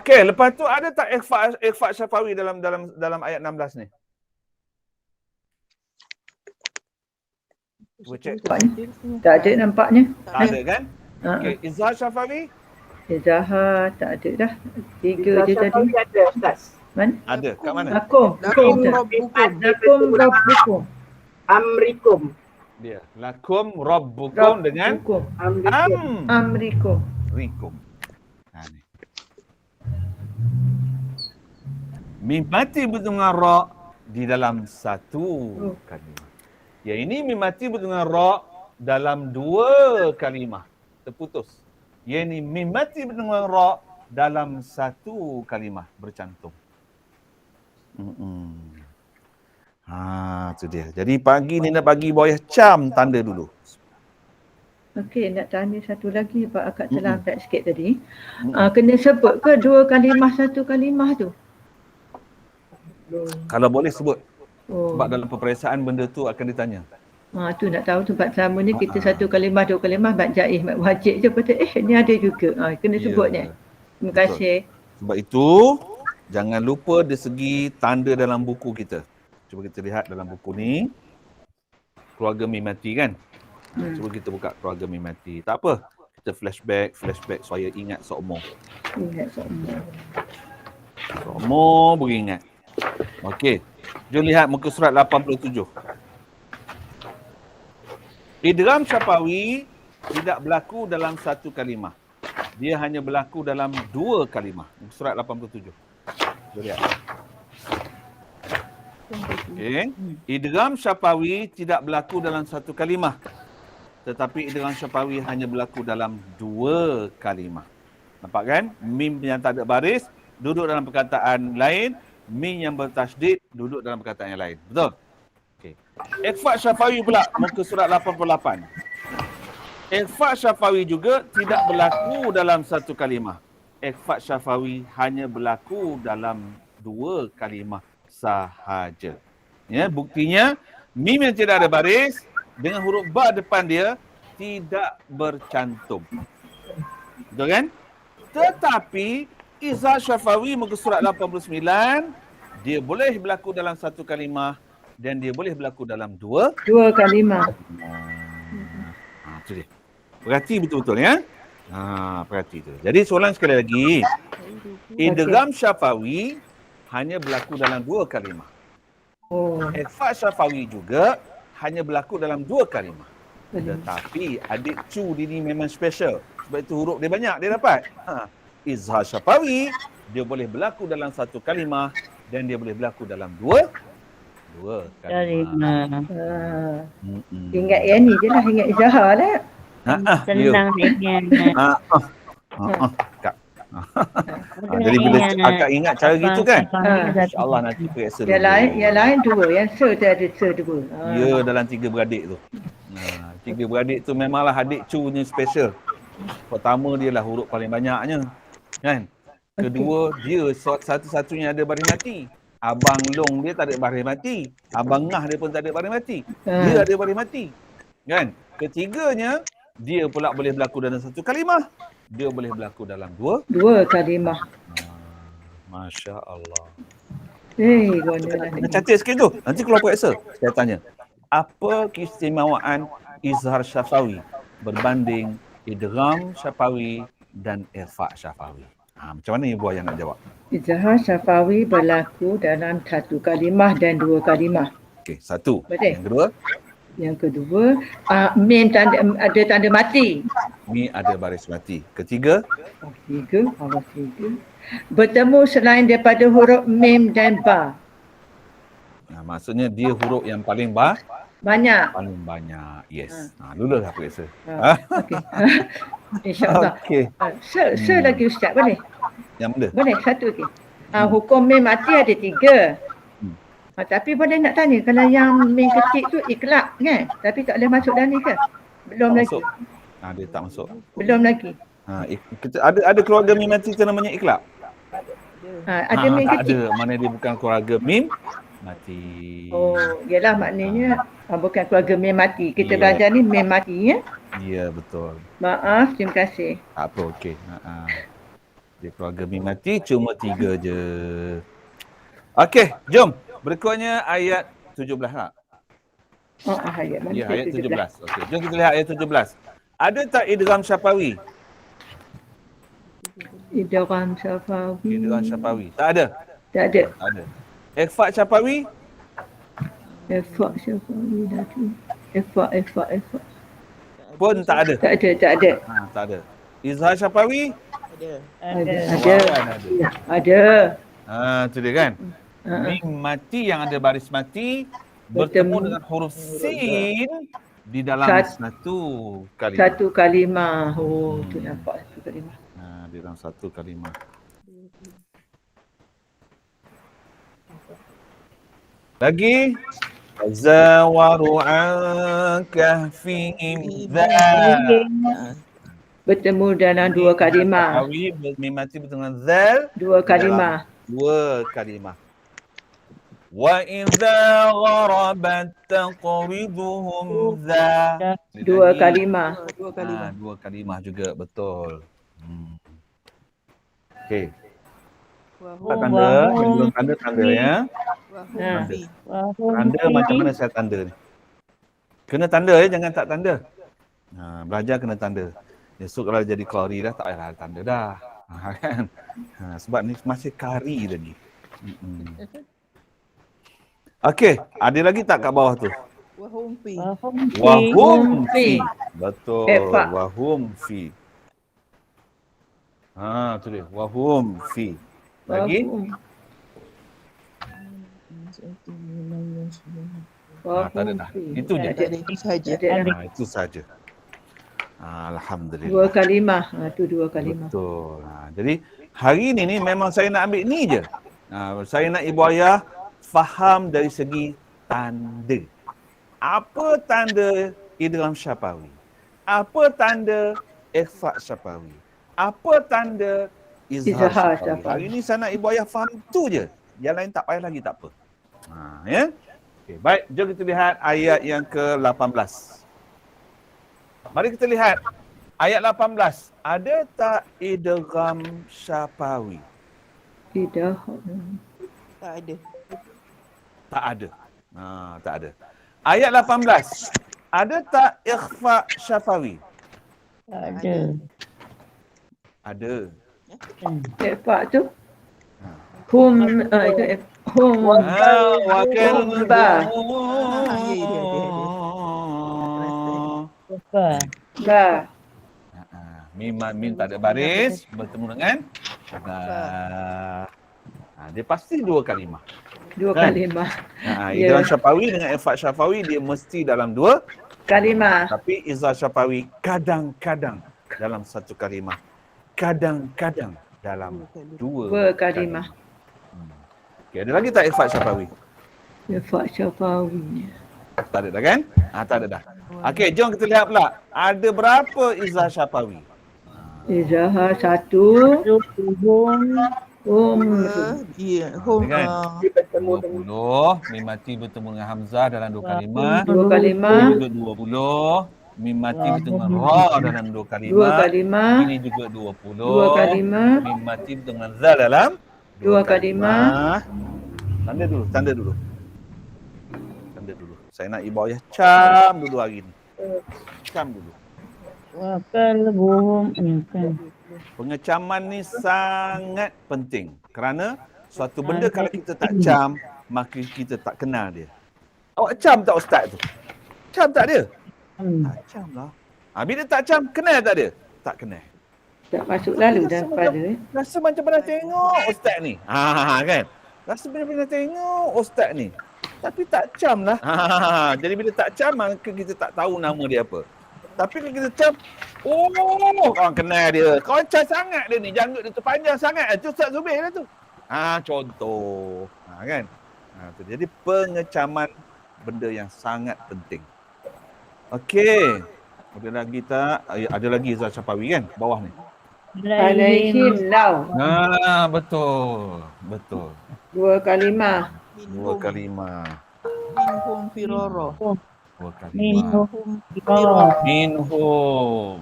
Okey, lepas tu ada tak ikhfa syafawi dalam ayat 16 ni? Tak ada nampaknya. Tak ada kan? Okey, izhar syafawi? Izhar tak ada dah. 3 je tadi. Ada Ustaz. Mana? Ada. Kat mana? Lakum rabbukum. Amrikum. Dia. Lakum rabbukum dengan Amrikum. rikum. Ni. Mim mati dengan ra di dalam 1 kalimah. Yang ini mim mati dengan ra dalam 2 kalimah. Terputus. Yang ini mim mati dengan ra dalam 1 kalimah bercantum. Tu dia. Jadi pagi ni nak bagi boyah cam tanda dulu. Okey, nak tanya satu lagi Pak akak terlambat sikit tadi. Kena sebut ke 2 kalimah 1 kalimah tu? Kalau boleh sebut. Sebab dalam peperiksaan benda tu akan ditanya. Tu nak tahu sebab selama ni kita 1 kalimah 2 kalimah mat jaiz mat wajib je betul. Ni ada juga. Kena sebutnya. Terima kasih. Sebab itu jangan lupa dari segi tanda dalam buku kita. Cuba kita lihat dalam buku ni. Keluarga Mimati kan? Cuba kita buka keluarga Mimati. Tak apa. Kita flashback supaya ingat seumur. Seumur beringat. Okey. Jom lihat muka surat 87. Idgham syafawi tidak berlaku dalam 1 kalimah. Dia hanya berlaku dalam 2 kalimah. Muka surat 87. Jom lihat. Okey. Idgham syafawi tidak berlaku dalam satu kalimah. Tetapi idgham syafawi hanya berlaku dalam dua kalimah. Nampak kan? Mim yang tak ada baris duduk dalam perkataan lain, mim yang bertasydid duduk dalam perkataan yang lain. Betul? Okey. Ikhfa syafawi pula muka surat 88. Ikhfa syafawi juga tidak berlaku dalam satu kalimah. Ikhfa syafawi hanya berlaku dalam dua kalimah sahaja. Ya, buktinya mim yang tidak ada baris dengan huruf ba depan dia tidak bercantum. Betul kan? Tetapi izhar syafawi muka surat 89 dia boleh berlaku dalam satu kalimah dan dia boleh berlaku dalam dua kalimah. Itu dia. Perhati betul-betul ya. Perhati tu. Jadi soalan sekali lagi. Idgham syafawi hanya berlaku dalam dua kalimah. Ikhfa syafawi juga hanya berlaku dalam dua kalimah. Tetapi adik Cu ni memang special. Sebab itu huruf dia banyak dia dapat. Izhar syafawi dia boleh berlaku dalam satu kalimah dan dia boleh berlaku dalam dua kalimah. Ingat yang ni je lah, ingat izhar lah. Senang ingat. Jadi bila akak ingat cara gitu kan, insyaAllah nanti periksa dulu. Yang lain dua, yang se tu ada se dua. Ya, dalam tiga beradik tu. Tiga beradik tu memanglah adik Cu ni special. Pertama dia lah huruf paling banyaknya. Kan? Kedua, dia satu-satunya ada baris mati. Abang Long dia tak ada baris mati. Abang Ngah dia pun tak ada baris mati. Dia ada baris mati. Kan? Ketiganya, dia pula boleh berlaku dalam satu kalimah. Dia boleh berlaku dalam dua kalimah. Masya Allah. Gondol. Cantik sikit tu. Nanti keluar periksa. Saya tanya. Apa keistimewaan izhar syafawi berbanding idgham syafawi dan ikhfa syafawi? Macam mana Ibu Ayah nak jawab? Izhar syafawi berlaku dalam satu kalimah dan dua kalimah. Okey, satu. Betul. Yang kedua, mim ada tanda mati. Mim ada baris mati. Ketiga, bertemu selain daripada huruf mim dan ba. Maksudnya dia huruf yang paling banyak. Paling banyak. Yes. Lululah periksa. Okey. InsyaAllah. Okey. Se lagi Ustaz boleh? Yang mana? Boleh, satu lagi. Hukum mim mati ada tiga. Tapi boleh nak tanya, kalau yang mim kecil tu iklab kan? Tapi tak boleh masuk dalam ni ke? Belum lagi. Dia tak masuk. Belum lagi. Ada keluarga mim mati tu namanya iklab? Ada mim kecil. Ada. Mana dia bukan keluarga mim mati. Yalah maknanya bukan keluarga mim mati. Kita belajar ni mim mati ya? Ya, betul. Maaf, terima kasih. Tak apa, okey. Dia keluarga mim mati cuma tiga je. Okey, jom. Berikutnya ayat 17 tak? Ayat mana? Ya, ayat 17. Okey, jom kita lihat ayat 17. Ada tak idgham syafawi? Idgham syafawi. Idgham syafawi. Tak ada? Tak ada. Tak ada. Ikhfa syafawi? Ikhfa syafawi dah tu. Ikhfa. Pun tak ada? Tak ada. Tak ada. Izhar syafawi? Ada. Tu dia kan? Mim mati yang ada baris mati bertemu dengan huruf sin di dalam satu kalimah. Satu kalimah. Tu nampak satu kalimah. Di dalam satu kalimah. Lagi zawaru an kahfihim bertemu dalam dua kalimah. Mim mati bertemu dengan zal. Dua kalimah. Wa idza gharabat taqriduhum za. Dua kalimah. Dua kalimah juga, betul. Okey. Tanda ya. Tanda macam mana saya tanda ni? Kena tanda ya, jangan tak tanda. Belajar kena tanda. Esok kalau jadi qari dah tak payah tanda dah. Kan? Sebab ni masih kari tadi. Okey, ada lagi tak kat bawah tu? Wahum fi. Betul. Wahum fi. Tu dia. Wahum fi. Lagi? Tak ada dah. Itu je. Tak ada, itu sahaja. Itu saja. Alhamdulillah. Dua kalimah. Tu dua kalimah. Betul. Jadi hari ni memang saya nak ambil ni je. Saya nak ibu ayah faham dari segi tanda. Apa tanda idgham syafawi? Apa tanda ikhfa syafawi? Apa tanda izhar syafawi? Hari ni saya nak ibu ayah faham tu je. Yang lain tak payah lagi, tak apa. Ya. Okay, baik, jom kita lihat ayat yang ke-18. Mari kita lihat ayat 18. Ada tak idgham syafawi? Tidak. Tak ada. Tak ada. Tak ada. Ayat 18. Ada tak ikhfa syafawi? Ada. Ada. Ikhfa tu. Hum itu hum Wakil ba. Apa? Ba. Mim tak ada baris bertemu dengan dia pasti dua kalimah. Dua Kan? kalimah. Idgham syafawi dengan ikhfa syafawi dia mesti dalam dua Kalimah. tapi izhar syafawi kadang-kadang dalam satu kalimah. Kadang-kadang dalam dua kalimah. Okey, ada lagi tak ikhfa syafawi? Ikhfa syafawi. Tak ada dah kan? Tak ada dah. Okey, jom kita lihat pula. Ada berapa izhar syafawi? Izhar satu. Hum Kan? 20. Mim mati bertemu dengan hamzah dalam dua kalimah. Dua kalimah. Ini juga 20. Mim mati bertemu dengan ra dalam dua kalimah. Dua kalimah. Ini juga 20. Dua kalimah. Mim mati bertemu dengan za dalam Dua kalimah. Tanda dulu. Tanda dulu. Saya nak ibu ayah cam dulu hari ni. Cam dulu. Wa qalbuhum kan. Pengecaman ni sangat penting kerana suatu benda kalau kita tak cam, maka kita tak kenal dia. Awak cam tak ustaz tu? Cam tak dia? Tak cam lah. Bila tak cam, kenal tak dia? Tak kenal. Tak masuk lalu daripada. Rasa macam pernah tengok ustaz ni. Kan? Rasa pernah tengok ustaz ni. Tapi tak cam lah. Jadi bila tak cam, maka kita tak tahu nama dia apa. Tapi kalau kita cam, kawan kenal dia. Kawan cam sangat dia ni. Janggut dia tu panjang sangat. Itu Ustaz Zubir lah tu. Contoh. Kan? Jadi pengecaman benda yang sangat penting. Okey. Ada lagi tak? Ada lagi izhar syafawi kan? Bawah ni. Alaihim lau. Betul. Dua kalimah. Dua kalimah. Minhum firara. Dua kalimah. Minhum.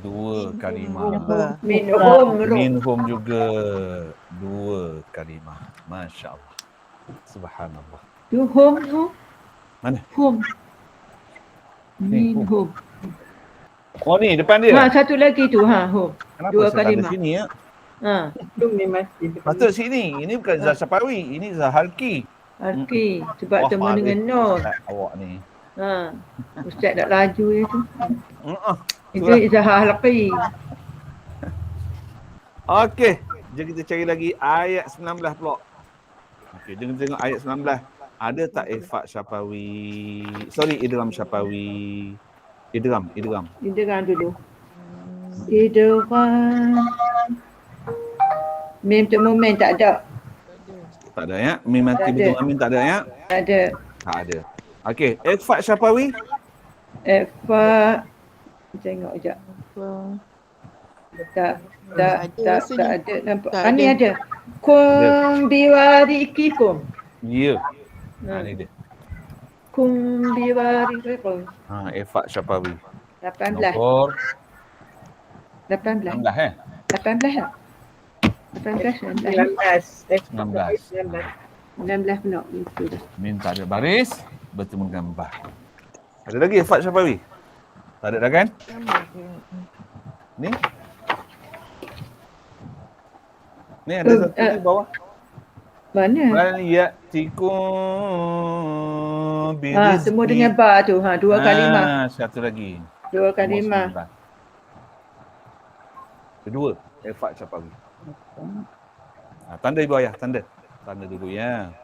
Dua kalimah. Minhum juga dua kalimah. Masya Allah. Subhanallah. Tu hum. Mana? Hum. Minhum. Oh ni depan dia. Satu lagi tu hum. Kenapa dua saya tak ada kalimah. sini ya? Belum ni masih. Patut sini. Ini bukan izhar syafawi. Ini izhar halki. Halki. Sebab temu dengan nun. Awak ni. Ustaz tak laju je tu. Itu Itulah. izhar halqi. Okey. Jom kita cari lagi ayat 19 pula. Okey, jom kita tengok ayat 19. Ada tak ikhfa syafawi? Idgham syafawi. Idgham. Idgham dulu. Idgham. Mim temu mim tak ada. Tak ada ya? Mim mati bertemu mim tak ada ya? Tak ada. Tak ada. Okey, ikhfa syafawi? Ikhfa. Tengok sekejap. Tak ada nampak. Ni ada. Kum biwarikikum. Ya. Ni dia. Kum biwarikikum. Ikhfa syafawi. 18. Nombor 18. 16 eh? 18 tak? 18. 16 pula. Itu dah. Mim tak ada baris, bertemu dengan ba. Ada lagi ikhfa syafawi? Tak ada dah kan? Ni? Ni ada satu di bawah. Mana? Wal ya'tikum Semua dengan ba tu. Dua kalimah. Satu lagi. Dua kalimah. Kedua, ikhfa syafawi. Tanda ibu ayah, tanda. Tanda dulu ya.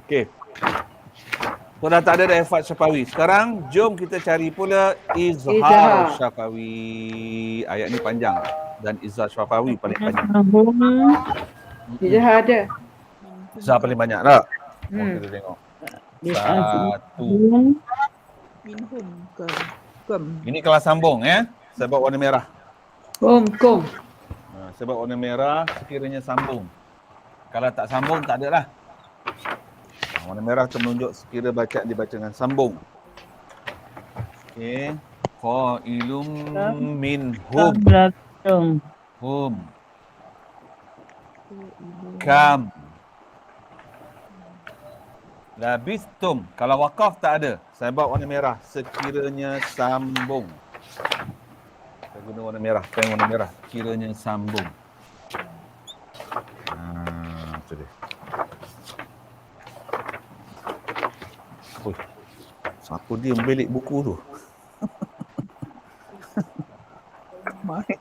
Okey. So dah tak ada dah ikhfa syafawi. Sekarang jom kita cari pula izhar Izhar. syafawi. Ayat ni panjang dan izhar syafawi paling banyak. Izhar ada. Izhar paling banyak tak? Hmm. Kita tengok. Bi'asihim Satu. Minhum kam. Ini kelas sambung ya. Sebab warna merah. Kum. Sebab warna merah sekiranya sambung. Kalau tak sambung tak ada lah. Warna merah tu menunjuk sekira dibaca dengan sambung. Okey. Qailum minhum. Qablakum. Hum. Kam. Labistum. Kalau wakaf tak ada. Saya bawa warna merah. Sekiranya sambung. Saya guna warna merah. Pen warna merah. Sekiranya sambung. Itu dia. Siapa dia membelik buku tu? Main.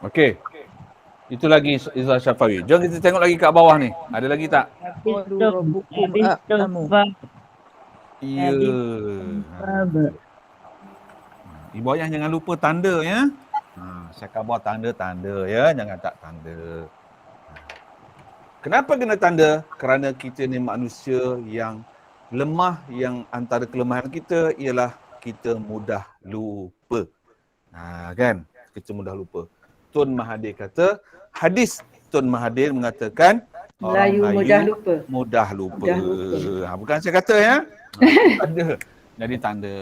Okey. Itu lagi izhar syafawi. Jom kita tengok lagi kat bawah ni. Ada lagi tak? Qalu rabbukum a'lamu. Ya. Ibu ayah jangan lupa tanda ya. Saya khabar tanda-tanda ya. Jangan tak tanda. Kenapa kena tanda? Kerana kita ni manusia yang lemah, yang antara kelemahan kita ialah kita mudah lupa. Kan? Kita mudah lupa. Tun Mahathir kata, hadis Tun Mahathir mengatakan Melayu mudah lupa. Mudah lupa. Mudah lupa. Bukan saya kata ya. Tanda. Jadi tanda.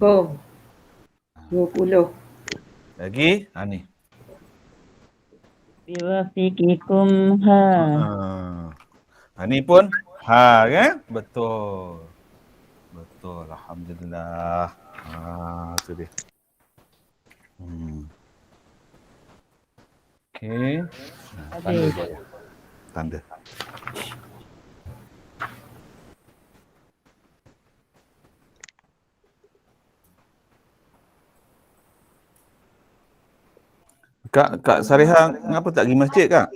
Kum. 20. Lagi? Ni. Biwafiqikum ha. Ni pun ha kan? Betul. Betul. Alhamdulillah. Tu dia. Okey. Tanda dia. Tanda. Kak Sarihah, kenapa tak pergi masjid, Kak?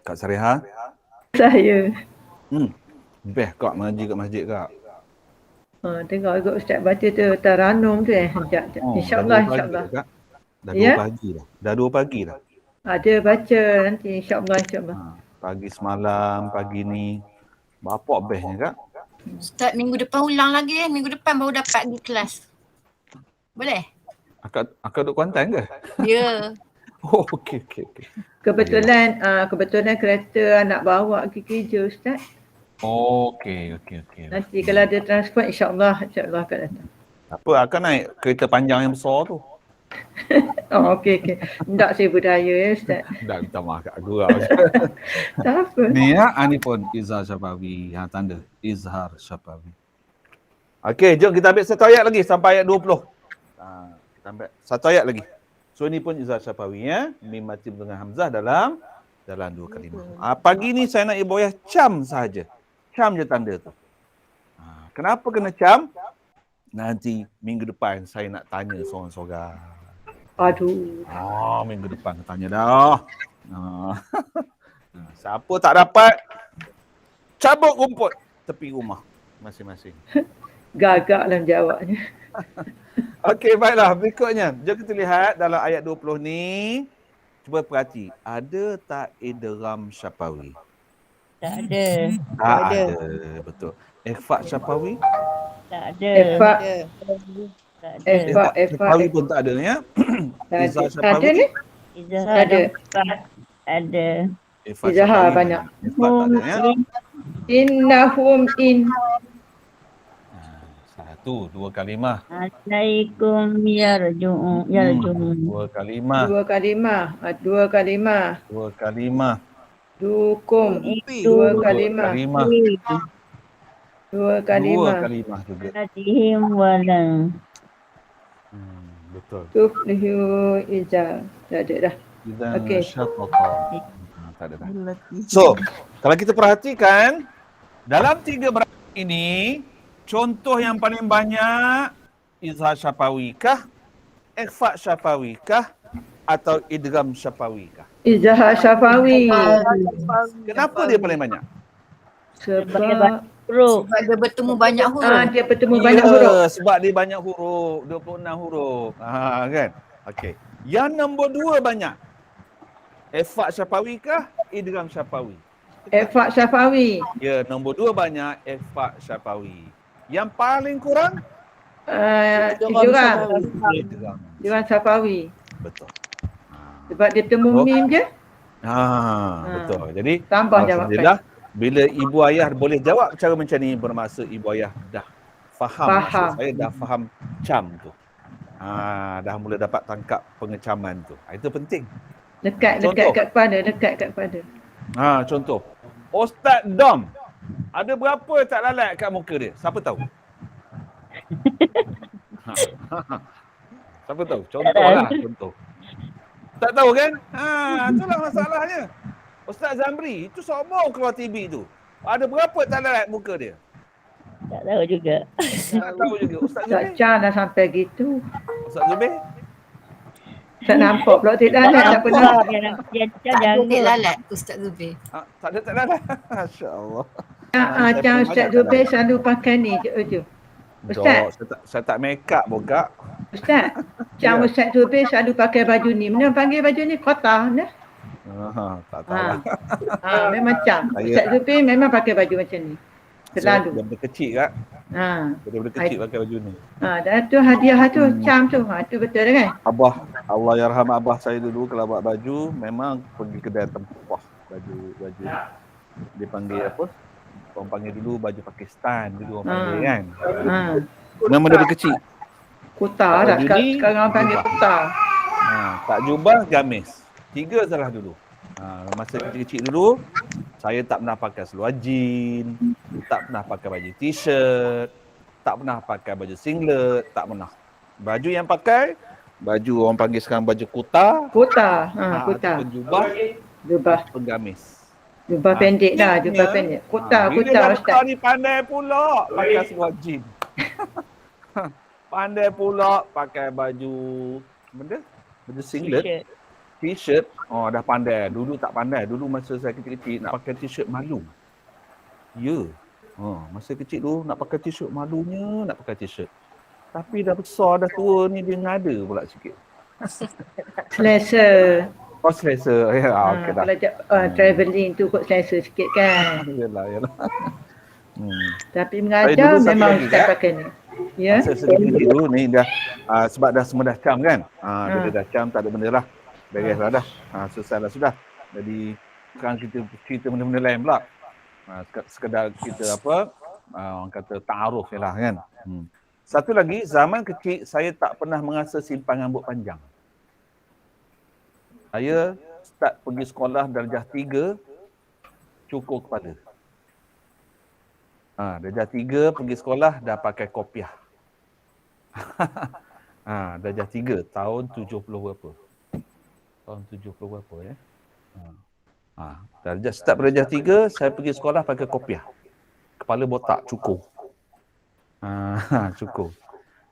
Kak Sarihah? Saya. Best Kak mengaji kat masjid, Kak. Tengok ikut Ustaz baca tu Taranum tu Sekejap. InsyaAllah. Dah 2 Ya? pagi dah. Dah 2 pagi dah. Ada baca nanti insyaAllah. Pagi semalam, pagi ni. Bapak bestnya, Kak. Ustaz minggu depan ulang lagi. Minggu depan baru dapat pergi kelas. Boleh? Akak duduk Kuantan ke? Ya. Oh, okey. Kebetulan kereta anak bawa pergi kerja Ustaz. Okey. Nanti kalau ada transport insyaAllah akan datang. Apa, akan naik kereta panjang yang besar tu? Okey. Tak saya budaya ya Ustaz. Dah minta maaf kat aku lah. Tak apa. Ni ya, ni pun izhar syafawi. Tanda izhar syafawi. Okey, jom kita ambil satu ayat lagi sampai ayat 20. Kita ambil satu ayat lagi. So ini pun izhar syafawi ya. Mim mati dengan hamzah dalam 2 kalimah. Pagi ni saya nak ibu ayah cam sahaja. Cam je tanda tu. Kenapa kena cam? Nanti minggu depan saya nak tanya seorang-seorang. Aduh. Minggu depan tanya dah. Siapa tak dapat, cabut rumput tepi rumah masing-masing. Gagak lah jawabnya. Okey, baiklah. Berikutnya, jom kita lihat dalam ayat 20 ni. Cuba perhati, ada tak idgham syafawi? Tak ada. Tak ada. Betul. Ikhfa syafawi? Tak ada. Efak. Tak ada. Syafawi pun tak ada ya. Izhar Ada syafawi? ni? Izhar Ada. ada. Ikhfa Izhar syafawi banyak. Ikhfa tak ada ya. Innahum in. Satu, 2 kalimah. Alaikum yarju'un. 2 kalimah. Dua kalimah. 2 kalimah. Dukum. Itu 2 kalimah. 2 2 kalimah. kalimah juga. Atihim walang. Betul. Tuflihu ijal. Dah ada dah. Idan Okey. syafaqa. Tak ada dah. So, kalau kita perhatikan, dalam 3 berakat ini, contoh yang paling banyak izhar syafawikah, ikhfa syafawikah, atau idgham syafawi kah? Izhar syafawi. Kenapa dia paling banyak? Sebab Huruf. Sebab dia bertemu banyak huruf. dia bertemu banyak huruf. Sebab dia banyak huruf, 26 huruf. Kan? Okey. Yang nombor 2 banyak. Ikhfa syafawi kah? Idgham syafawi. Ikhfa syafawi. Ya, nombor 2 banyak ikhfa syafawi. Yang paling kurang idgham. Idgham syafawi. Betul. Sebab dia temu mim je. Betul. Jadi Tambah jawapan. alhamdulillah bila ibu ayah boleh jawab cara macam ni bermaksud ibu ayah dah faham. Maksud saya dah faham cam tu. Dah mula dapat tangkap pengecaman tu. Itu penting. Dekat kat kepala. Contoh. Ustaz Dom ada berapa tak lalat kat muka dia? Siapa tahu? Siapa tahu? Contoh. Tak tahu kan? Itulah masalahnya. Ustaz Zamri, itu sombong keluar TV tu. Ada berapa tak lalat muka dia? Tak tahu juga. Tak tahu juga. Ustaz Tak Zubir? dah sampai gitu. Ustaz Zubir? Tak nampak pula tak lalat tak pernah. Dia Tak ada jaga. dia lalat Ustaz Zubir. Tak ada tak lalat. Masya-Allah. Macam Ustaz Zubir selalu pakai ni je. Ustaz, Saya tak make up pun Kak. Ustaz. Macam Ustaz Zubir selalu pakai baju ni. Mana panggil baju ni? Kota nah. Tak tahu. Memang macam. Ustaz Zubir memang pakai baju macam ni. Selalu. Daripada kecil Kak. Daripada kecil pakai baju ni. Dan tu hadiah tu cam tu. Tu betul kan? Abah, Allah yarham abah saya dulu kalau buat baju memang pergi kedai tempah baju. Dia panggil apa? Orang panggil dulu baju Pakistan dulu orang panggil kan. Nama daripada kecil. Kota dah. Sekarang orang panggil kota. Tak jubah, gamis. 3 salah dulu. Masa kecil-kecil dulu, saya tak pernah pakai seluar jean, tak pernah pakai baju t-shirt, tak pernah pakai baju singlet, tak pernah. Baju yang pakai, baju orang panggil sekarang baju kota. Kota. Ataupun jubah, ataupun gamis. Jubah pendek lah, jubah pendek. Kota Ustaz. Ustaz. Ni pandai pula pakai seluar jean. Pandai pula pakai baju baju singlet, t-shirt. Dah pandai. Dulu tak pandai. Dulu masa saya kecil-kecil nak pakai t-shirt malu. Ya. Masa kecil tu nak pakai t-shirt malunya nak pakai t-shirt. Tapi dah besar, dah tua ni dia ngada pula sikit. Selesa. Selesa. Ya, okey dah. Kalau travelling tu kot selesa sikit kan. Yalah. Tapi mengajar memang Ustaz pakai ni. Ya. Masa sedikit dulu ni dah sebab dah semua dah cam kan. Dia dah cam, tak ada benda lah. Bereslah dah. Selesai lah sudah. Jadi sekarang kita cerita benda-benda lain pula. Sekedar kita orang kata ta'aruf je lah kan. Satu lagi, zaman kecil saya tak pernah mengasa simpan rambut panjang. Saya start pergi sekolah darjah 3 cukur kepala. Darjah 3 pergi sekolah dah pakai kopiah. Darjah 3 tahun 70 berapa? Tahun 70 berapa ya? Start darjah 3 saya pergi sekolah pakai kopiah. Kepala botak cukur. Cukur.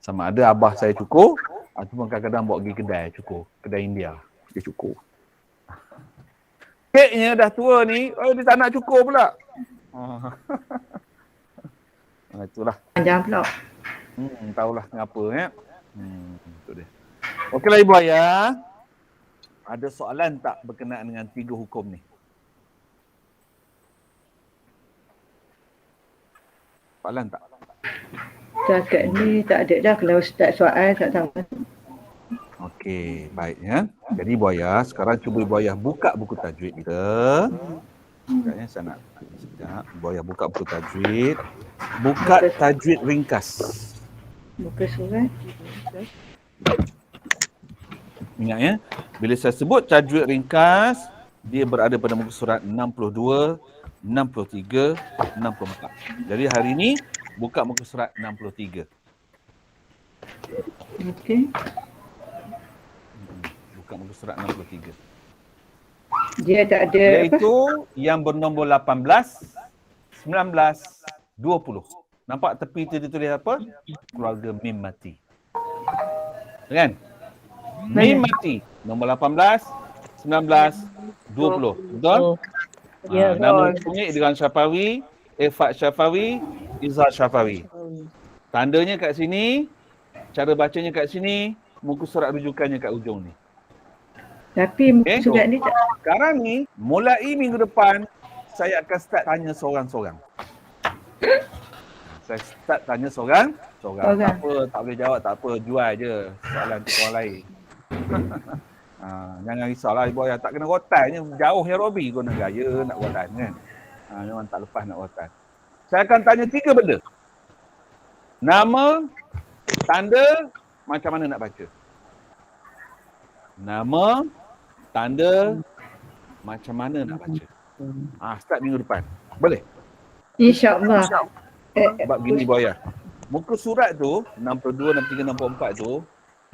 Sama ada abah saya cukur, ataupun kadang-kadang bawa pergi kedai cukur, kedai India. Dia cukur. Keknya dah tua ni, dia tak nak cukur pula. Itulah. Panjang pula. Tahulah kenapa ya. Itu dia. Okeylah ibu ayah. Ada soalan tak berkenaan dengan 3 hukum ni? Soalan tak? Setakat ni tak ada dah. Kalau Ustaz soal tak tahu. Okey, baik ya. Jadi ibu ayah, sekarang cuba ibu ayah buka buku tajwid kita. Sekejap saya nak sekejap. Ibu ayah buka buku tajwid. Buka tajwid ringkas. Buka surat. Ingat ya, bila saya sebut tajwid ringkas, dia berada pada muka surat 62, 63, 64. Jadi hari ini buka muka surat 63. Okey. Buka muka surat 63. Dia tak ada Iaitu yang bernombor 18, 19, 20. Nampak tepi tu dia tulis apa? Keluarga mim mati. Kan? Mim mati. Nombor 18, 19, 20. Betul? Oh. Ya, Nama bunyi dengan Syafawi, Ifat Syafawi, Izhar Syafawi. Tandanya kat sini, cara bacanya kat sini, muka surat rujukannya kat ujung ni. Tapi Okay. surat ni tak. Sekarang ni, mulai minggu depan, saya akan start tanya seorang-seorang. Saya start tanya seorang. Tak apa, tak boleh jawab, tak apa. Jual je soalan tu orang lain. Jangan risaulah ibu ayah, tak kena rotan je. Jauhnya Robi kau nak gaya nak rotan kan. Memang tak lepas nak rotan. Saya akan tanya 3 benda. Nama, tanda, macam mana nak baca. Nama, tanda, macam mana nak baca. Start minggu depan. Boleh? InsyaAllah. Sebab gini ibu ayah. Muka surat tu, 62, 63, 64 tu,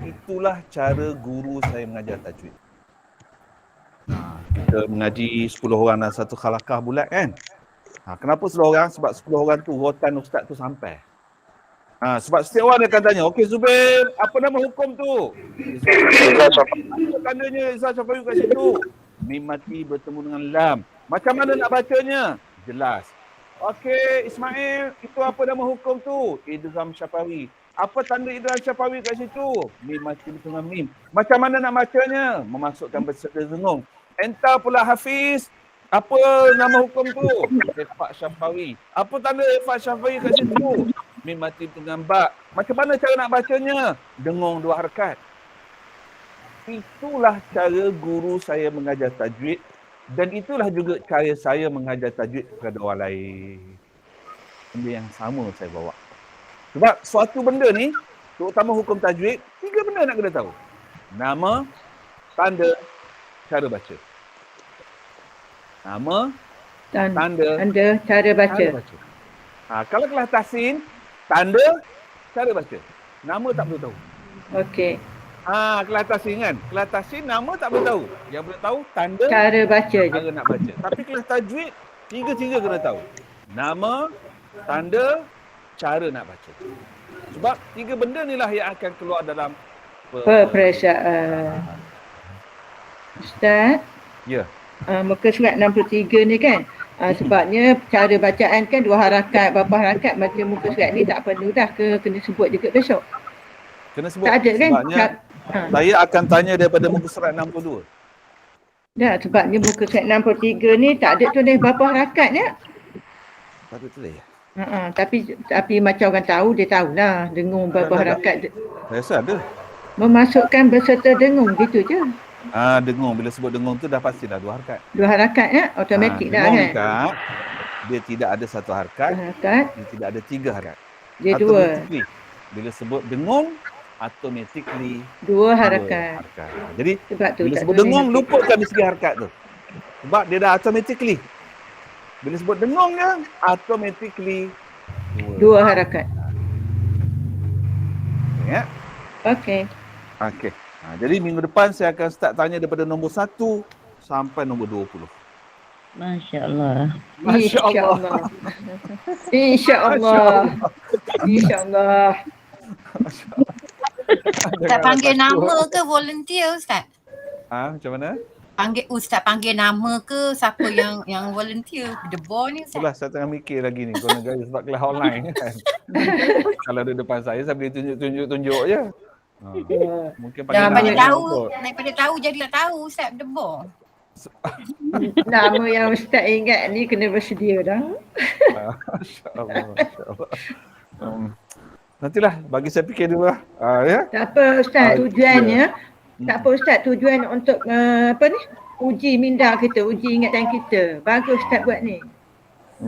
itulah cara guru saya mengajar tajwid. Kita mengaji 10 orang dalam satu khalaqah bulat kan. Kenapa 10 orang? Sebab 10 orang tu rotan ustaz tu sampai. Sebab setiap orang dia akan tanya, okey Zubair, apa nama hukum tu? Apa tandanya Izhar Syafawi kat situ? Mim mati bertemu dengan lam. Macam mana nak bacanya? Jelas. Okey Ismail, itu apa nama hukum tu? Idgham Syafawi. Apa tanda idgham Syafawi kat situ? Mim mati bertemu dengan mim. Macam mana nak bacanya? Memasukkan beserta dengung. Entah pula Hafiz, apa nama hukum tu? Ifat Syafawi. Apa tanda Ifat Syafawi kat situ? Mim mati dengan ba. Macam mana cara nak bacanya? Dengung 2 harakat. Itulah cara guru saya mengajar tajwid dan itulah juga cara saya mengajar tajwid kepada orang lain. Benda yang sama saya bawa. Sebab suatu benda ni, terutama hukum tajwid, 3 benda nak kena tahu. Nama, tanda, cara baca. Nama, tanda, cara baca. Kalau kelas tahsin, tanda, cara baca. Nama tak perlu tahu. Okey. Kelas tahsin kan? Kelas tahsin nama tak perlu tahu. Yang boleh tahu tanda, Cara baca je. cara nak baca. Tapi kelas tajwid, 3 kena tahu. Nama, tanda, cara nak baca. Sebab 3 benda ni lah yang akan keluar dalam Peperiksaan. Ustaz, Ya. muka surat 63 ni kan, sebabnya cara bacaan kan 2 harakat, berapa harakat, macam muka surat ni tak perlu dah ke, kena sebut juga besok. Kena sebut. Tak ada kan? Sebabnya saya akan tanya daripada muka surat 62. Dah, sebabnya muka surat 63 ni tak ada tulis berapa harakatnya. Tak ada tulis ya? Tapi macam orang tahu, dia tahulah dengung berapa harakat. Saya rasa ada. Memasukkan beserta dengung, gitu je. Dengung. Bila sebut dengung tu dah pasti dah 2 harakat. 2 harakat ya, automatik dah dengung kan. Kat, dia tidak ada 1 harakat. Dia tidak ada 3 harakat. Dia 2. Bila sebut dengung, automatically 2 harakat. Jadi Sebab tu bila tak sebut tulis dengung, nanti. lupakan di segi harakat tu. Sebab dia dah automatically. Bila sebut dengung dia, automatically 2 harakat. Ya. Okey. Okey. Jadi minggu depan saya akan start tanya daripada nombor 1 sampai nombor 20. Masya-Allah. Insya-Allah. Insya-Allah. Insya-Allah. Ustaz panggil nama ke volunteer Ustaz? Macam mana? Ustaz panggil nama ke siapa yang volunteer? Debor ni Ustaz. Itulah saya tengah mikir lagi ni. Kau nak gaya sebab kelas online kan. Kalau di depan saya boleh tunjuk je. Mungkin Daripada tahu jadi tak tahu Ustaz Debor. Nama yang Ustaz ingat ni kena bersedia dah. Masya-Allah. Nantilah bagi saya fikir dulu lah. Ya. Tak apa Ustaz, tujuannya tak apa Ustaz, tujuan untuk uji minda kita, uji ingatan kita. Bagus Ustaz buat ni.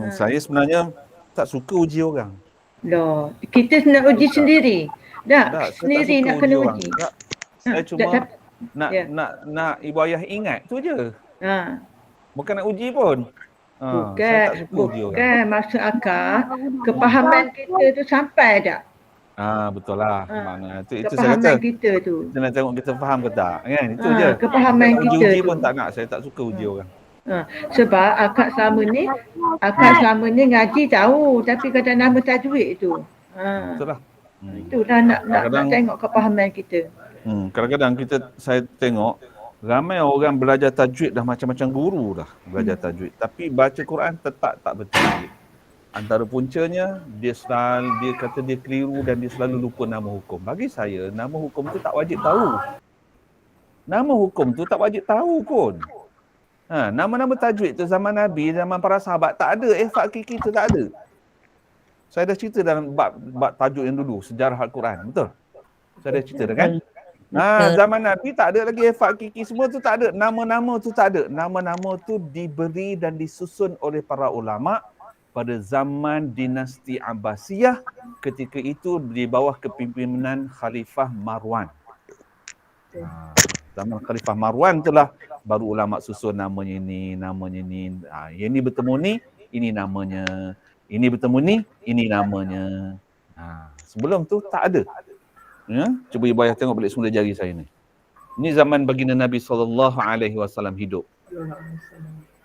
Saya sebenarnya tak suka uji orang. Loh, kita nak uji sendiri. Tak, sendiri nak kena uji. Saya cuma nak ibu ayah ingat tu je. Bukan nak uji pun. Saya tak suka uji orang. Bukan maksud akak, kepahaman kita tu sampai tak? Betul lah. Mana itu saya Kepahaman kata. kita tu. Kita nak tengok kita faham ke tak. Kan? Itu je. Kepahaman kita uji tu. pun tak nak. Saya tak suka uji orang. Sebab akak selama ni ngaji tahu, tapi kata nama tajwid tu. Betul lah. Itulah nak tengok kepahaman kita. Kadang-kadang saya tengok Ramai orang belajar tajwid dah macam-macam guru dah belajar tajwid. Tapi baca Quran tetap tak betul. Antara puncanya, dia kata dia keliru dan dia selalu lupa nama hukum. Bagi saya, nama hukum tu tak wajib tahu. Nama hukum tu tak wajib tahu pun. Nama-nama tajwid tu zaman Nabi, zaman para sahabat tak ada. Hakiki tu tak ada. Saya dah cerita dalam bab tajuk yang dulu, sejarah Al-Quran. Betul? Saya dah cerita dah kan? Zaman Nabi tak ada lagi hakiki, semua tu tak ada. Nama-nama tu tak ada. Nama-nama tu diberi dan disusun oleh para ulama pada zaman dinasti Abbasiyah, ketika itu di bawah kepimpinan Khalifah Marwan. Zaman Khalifah Marwan itulah baru ulama susun namanya ni. Yang ni bertemu ni, ini namanya. Ini bertemu ni, ini namanya. Sebelum tu tak ada. Ya, cuba ibu ayah tengok balik semula jari saya ni. Ini zaman baginda Nabi SAW hidup.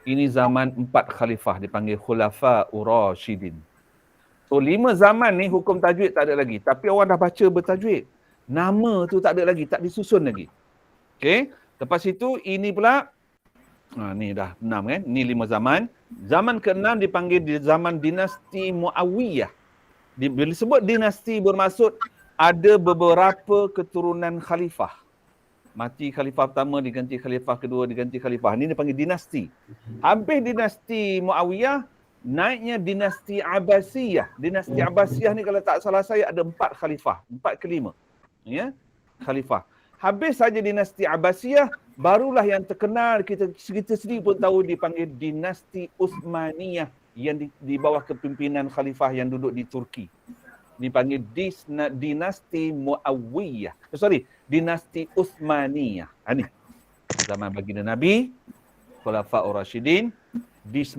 Ini zaman 4 khalifah, dipanggil Khulafa Ur-Rasyidin. So 5 zaman ni hukum tajwid tak ada lagi. Tapi orang dah baca bertajwid. Nama tu tak ada lagi, tak disusun lagi. Okey, lepas itu ini pula, ni dah 6 kan, ni 5 zaman. Zaman ke-6 dipanggil zaman dinasti Muawiyah. Bila disebut dinasti bermaksud ada beberapa keturunan khalifah. Mati khalifah pertama, diganti khalifah kedua, diganti khalifah. Ini dipanggil dinasti. Habis dinasti Muawiyah, naiknya dinasti Abbasiyah. Dinasti Abbasiyah ni kalau tak salah saya ada 4 khalifah. 4 ke 5. Ya, khalifah. Habis saja dinasti Abbasiyah, barulah yang terkenal, kita sendiri pun tahu, dipanggil dinasti Uthmaniyah yang di bawah kepimpinan khalifah yang duduk di Turki. Dipanggil dinasti Muawiyah. Dinasti Uthmaniyah. Ini zaman baginda Nabi, Khulafa Ur-Rasyidin,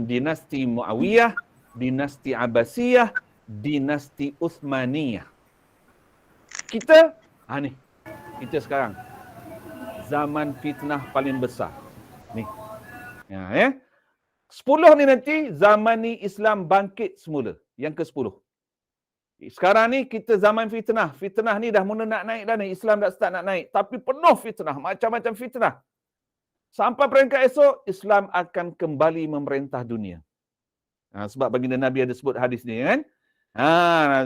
dinasti Muawiyah, dinasti Abbasiyah, dinasti Uthmaniyah. Kita sekarang zaman fitnah paling besar. Ni. 10 ni nanti zaman ni Islam bangkit semula. Yang ke-10. Sekarang ni kita zaman fitnah. Fitnah ni dah mula nak naik dah ni. Islam dah start nak naik. Tapi penuh fitnah. Macam-macam fitnah. Sampai peringkat esok, Islam akan kembali memerintah dunia. Sebab baginda Nabi ada sebut hadis ni kan.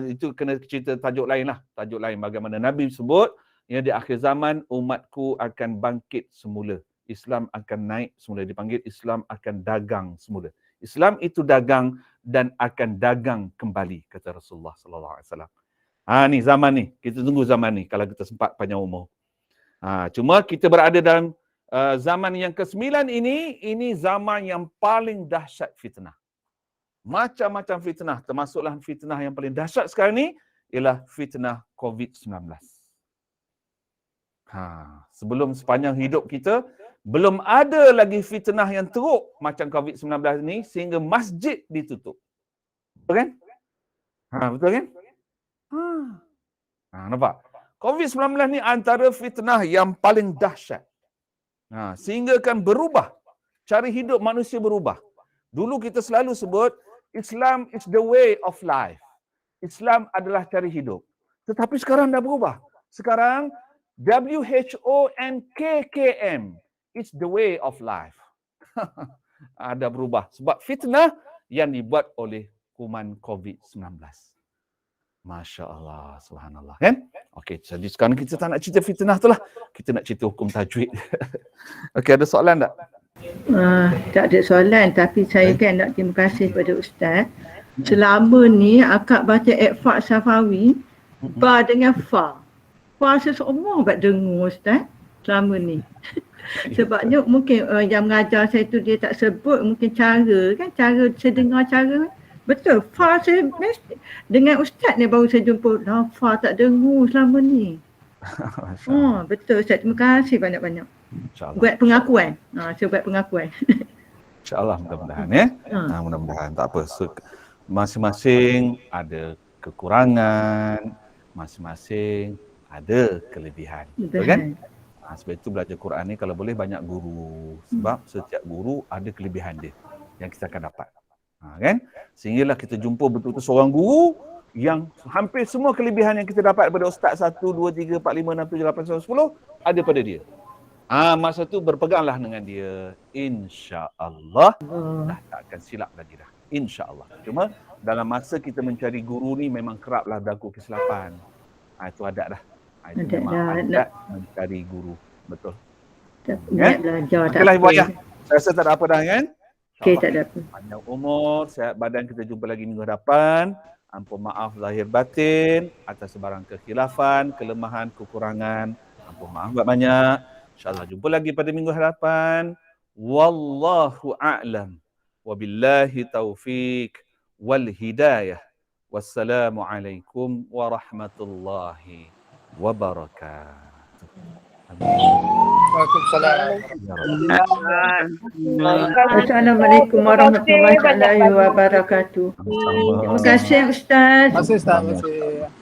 Itu kena cerita tajuk lain lah. Tajuk lain bagaimana Nabi sebut, yang di akhir zaman umatku akan bangkit semula. Islam akan naik semula. Dipanggil Islam akan dagang semula. Islam itu dagang dan akan dagang kembali, kata Rasulullah sallallahu alaihi wasallam. Ni zaman ni, kita tunggu zaman ni kalau kita sempat panjang umur. Cuma kita berada dalam zaman yang ke-9 ini zaman yang paling dahsyat fitnah. Macam-macam fitnah, termasuklah fitnah yang paling dahsyat sekarang ni ialah fitnah COVID-19. Sebelum sepanjang hidup kita, belum ada lagi fitnah yang teruk macam COVID-19 ni sehingga masjid ditutup. Betul kan? Betul kan? Nampak? COVID-19 ni antara fitnah yang paling dahsyat. Sehingga kan berubah. Cara hidup manusia berubah. Dulu kita selalu sebut, Islam is the way of life. Islam adalah cara hidup. Tetapi sekarang dah berubah. Sekarang, WHO and KKM, it's the way of life. Ada berubah. Sebab fitnah yang dibuat oleh kuman COVID-19. Masya Allah, subhanallah. Kan? Okey, jadi sekarang kita tak nak cerita fitnah tu lah. Kita nak cerita hukum tajwid. Okey, ada soalan tak? Tak ada soalan, tapi saya kan nak terima kasih kepada Ustaz. Selama ni akak baca Iqfa' Safawi, ba dengan fa. Fa seseorang buat dengar Ustaz selama ni. Sebabnya mungkin yang mengajar saya tu dia tak sebut mungkin cara saya dengar cara. Betul, fa saya dengan Ustaz ni baru saya jumpa, fa tak dengar selama ni. Betul Ustaz, terima kasih banyak-banyak. Buat pengakuan. Saya buat pengakuan. InsyaAllah mudah-mudahan ya. Mudah-mudahan tak apa. Masing-masing ada kekurangan, masing-masing ada kelebihan. Betul kan? Sebab itu belajar Quran ni kalau boleh banyak guru. Sebab setiap guru ada kelebihan dia yang kita akan dapat. Kan? Sehinggalah kita jumpa betul-betul seorang guru yang hampir semua kelebihan yang kita dapat daripada ustaz 1, 2, 3, 4, 5, 6, 7, 8, 9, 10 ada pada dia. Masa tu berpeganglah dengan dia. InsyaAllah dah tak akan silap lagi dah. InsyaAllah. Cuma dalam masa kita mencari guru ni memang keraplah berlaku kesilapan. Itu adat dah. Itu Adat memang dah. adat mencari guru. Betul. Niat belajar tak Okeylah Ibu apa. Ayah. Saya rasa tak ada apa dah kan? Okey, tak ada apa. Panjang umur, sihat badan, kita jumpa lagi minggu hadapan. Ampun maaf lahir batin atas sebarang kekhilafan, kelemahan, kekurangan. Ampun maaf banyak. InsyaAllah jumpa lagi pada minggu hadapan. Wallahu a'lam. Wabillahi taufiq wal hidayah. Wassalamualaikum warahmatullahi wabarakatuh. Assalamualaikum warahmatullahi wabarakatuh. Terima kasih Ustaz. Terima kasih Ustaz.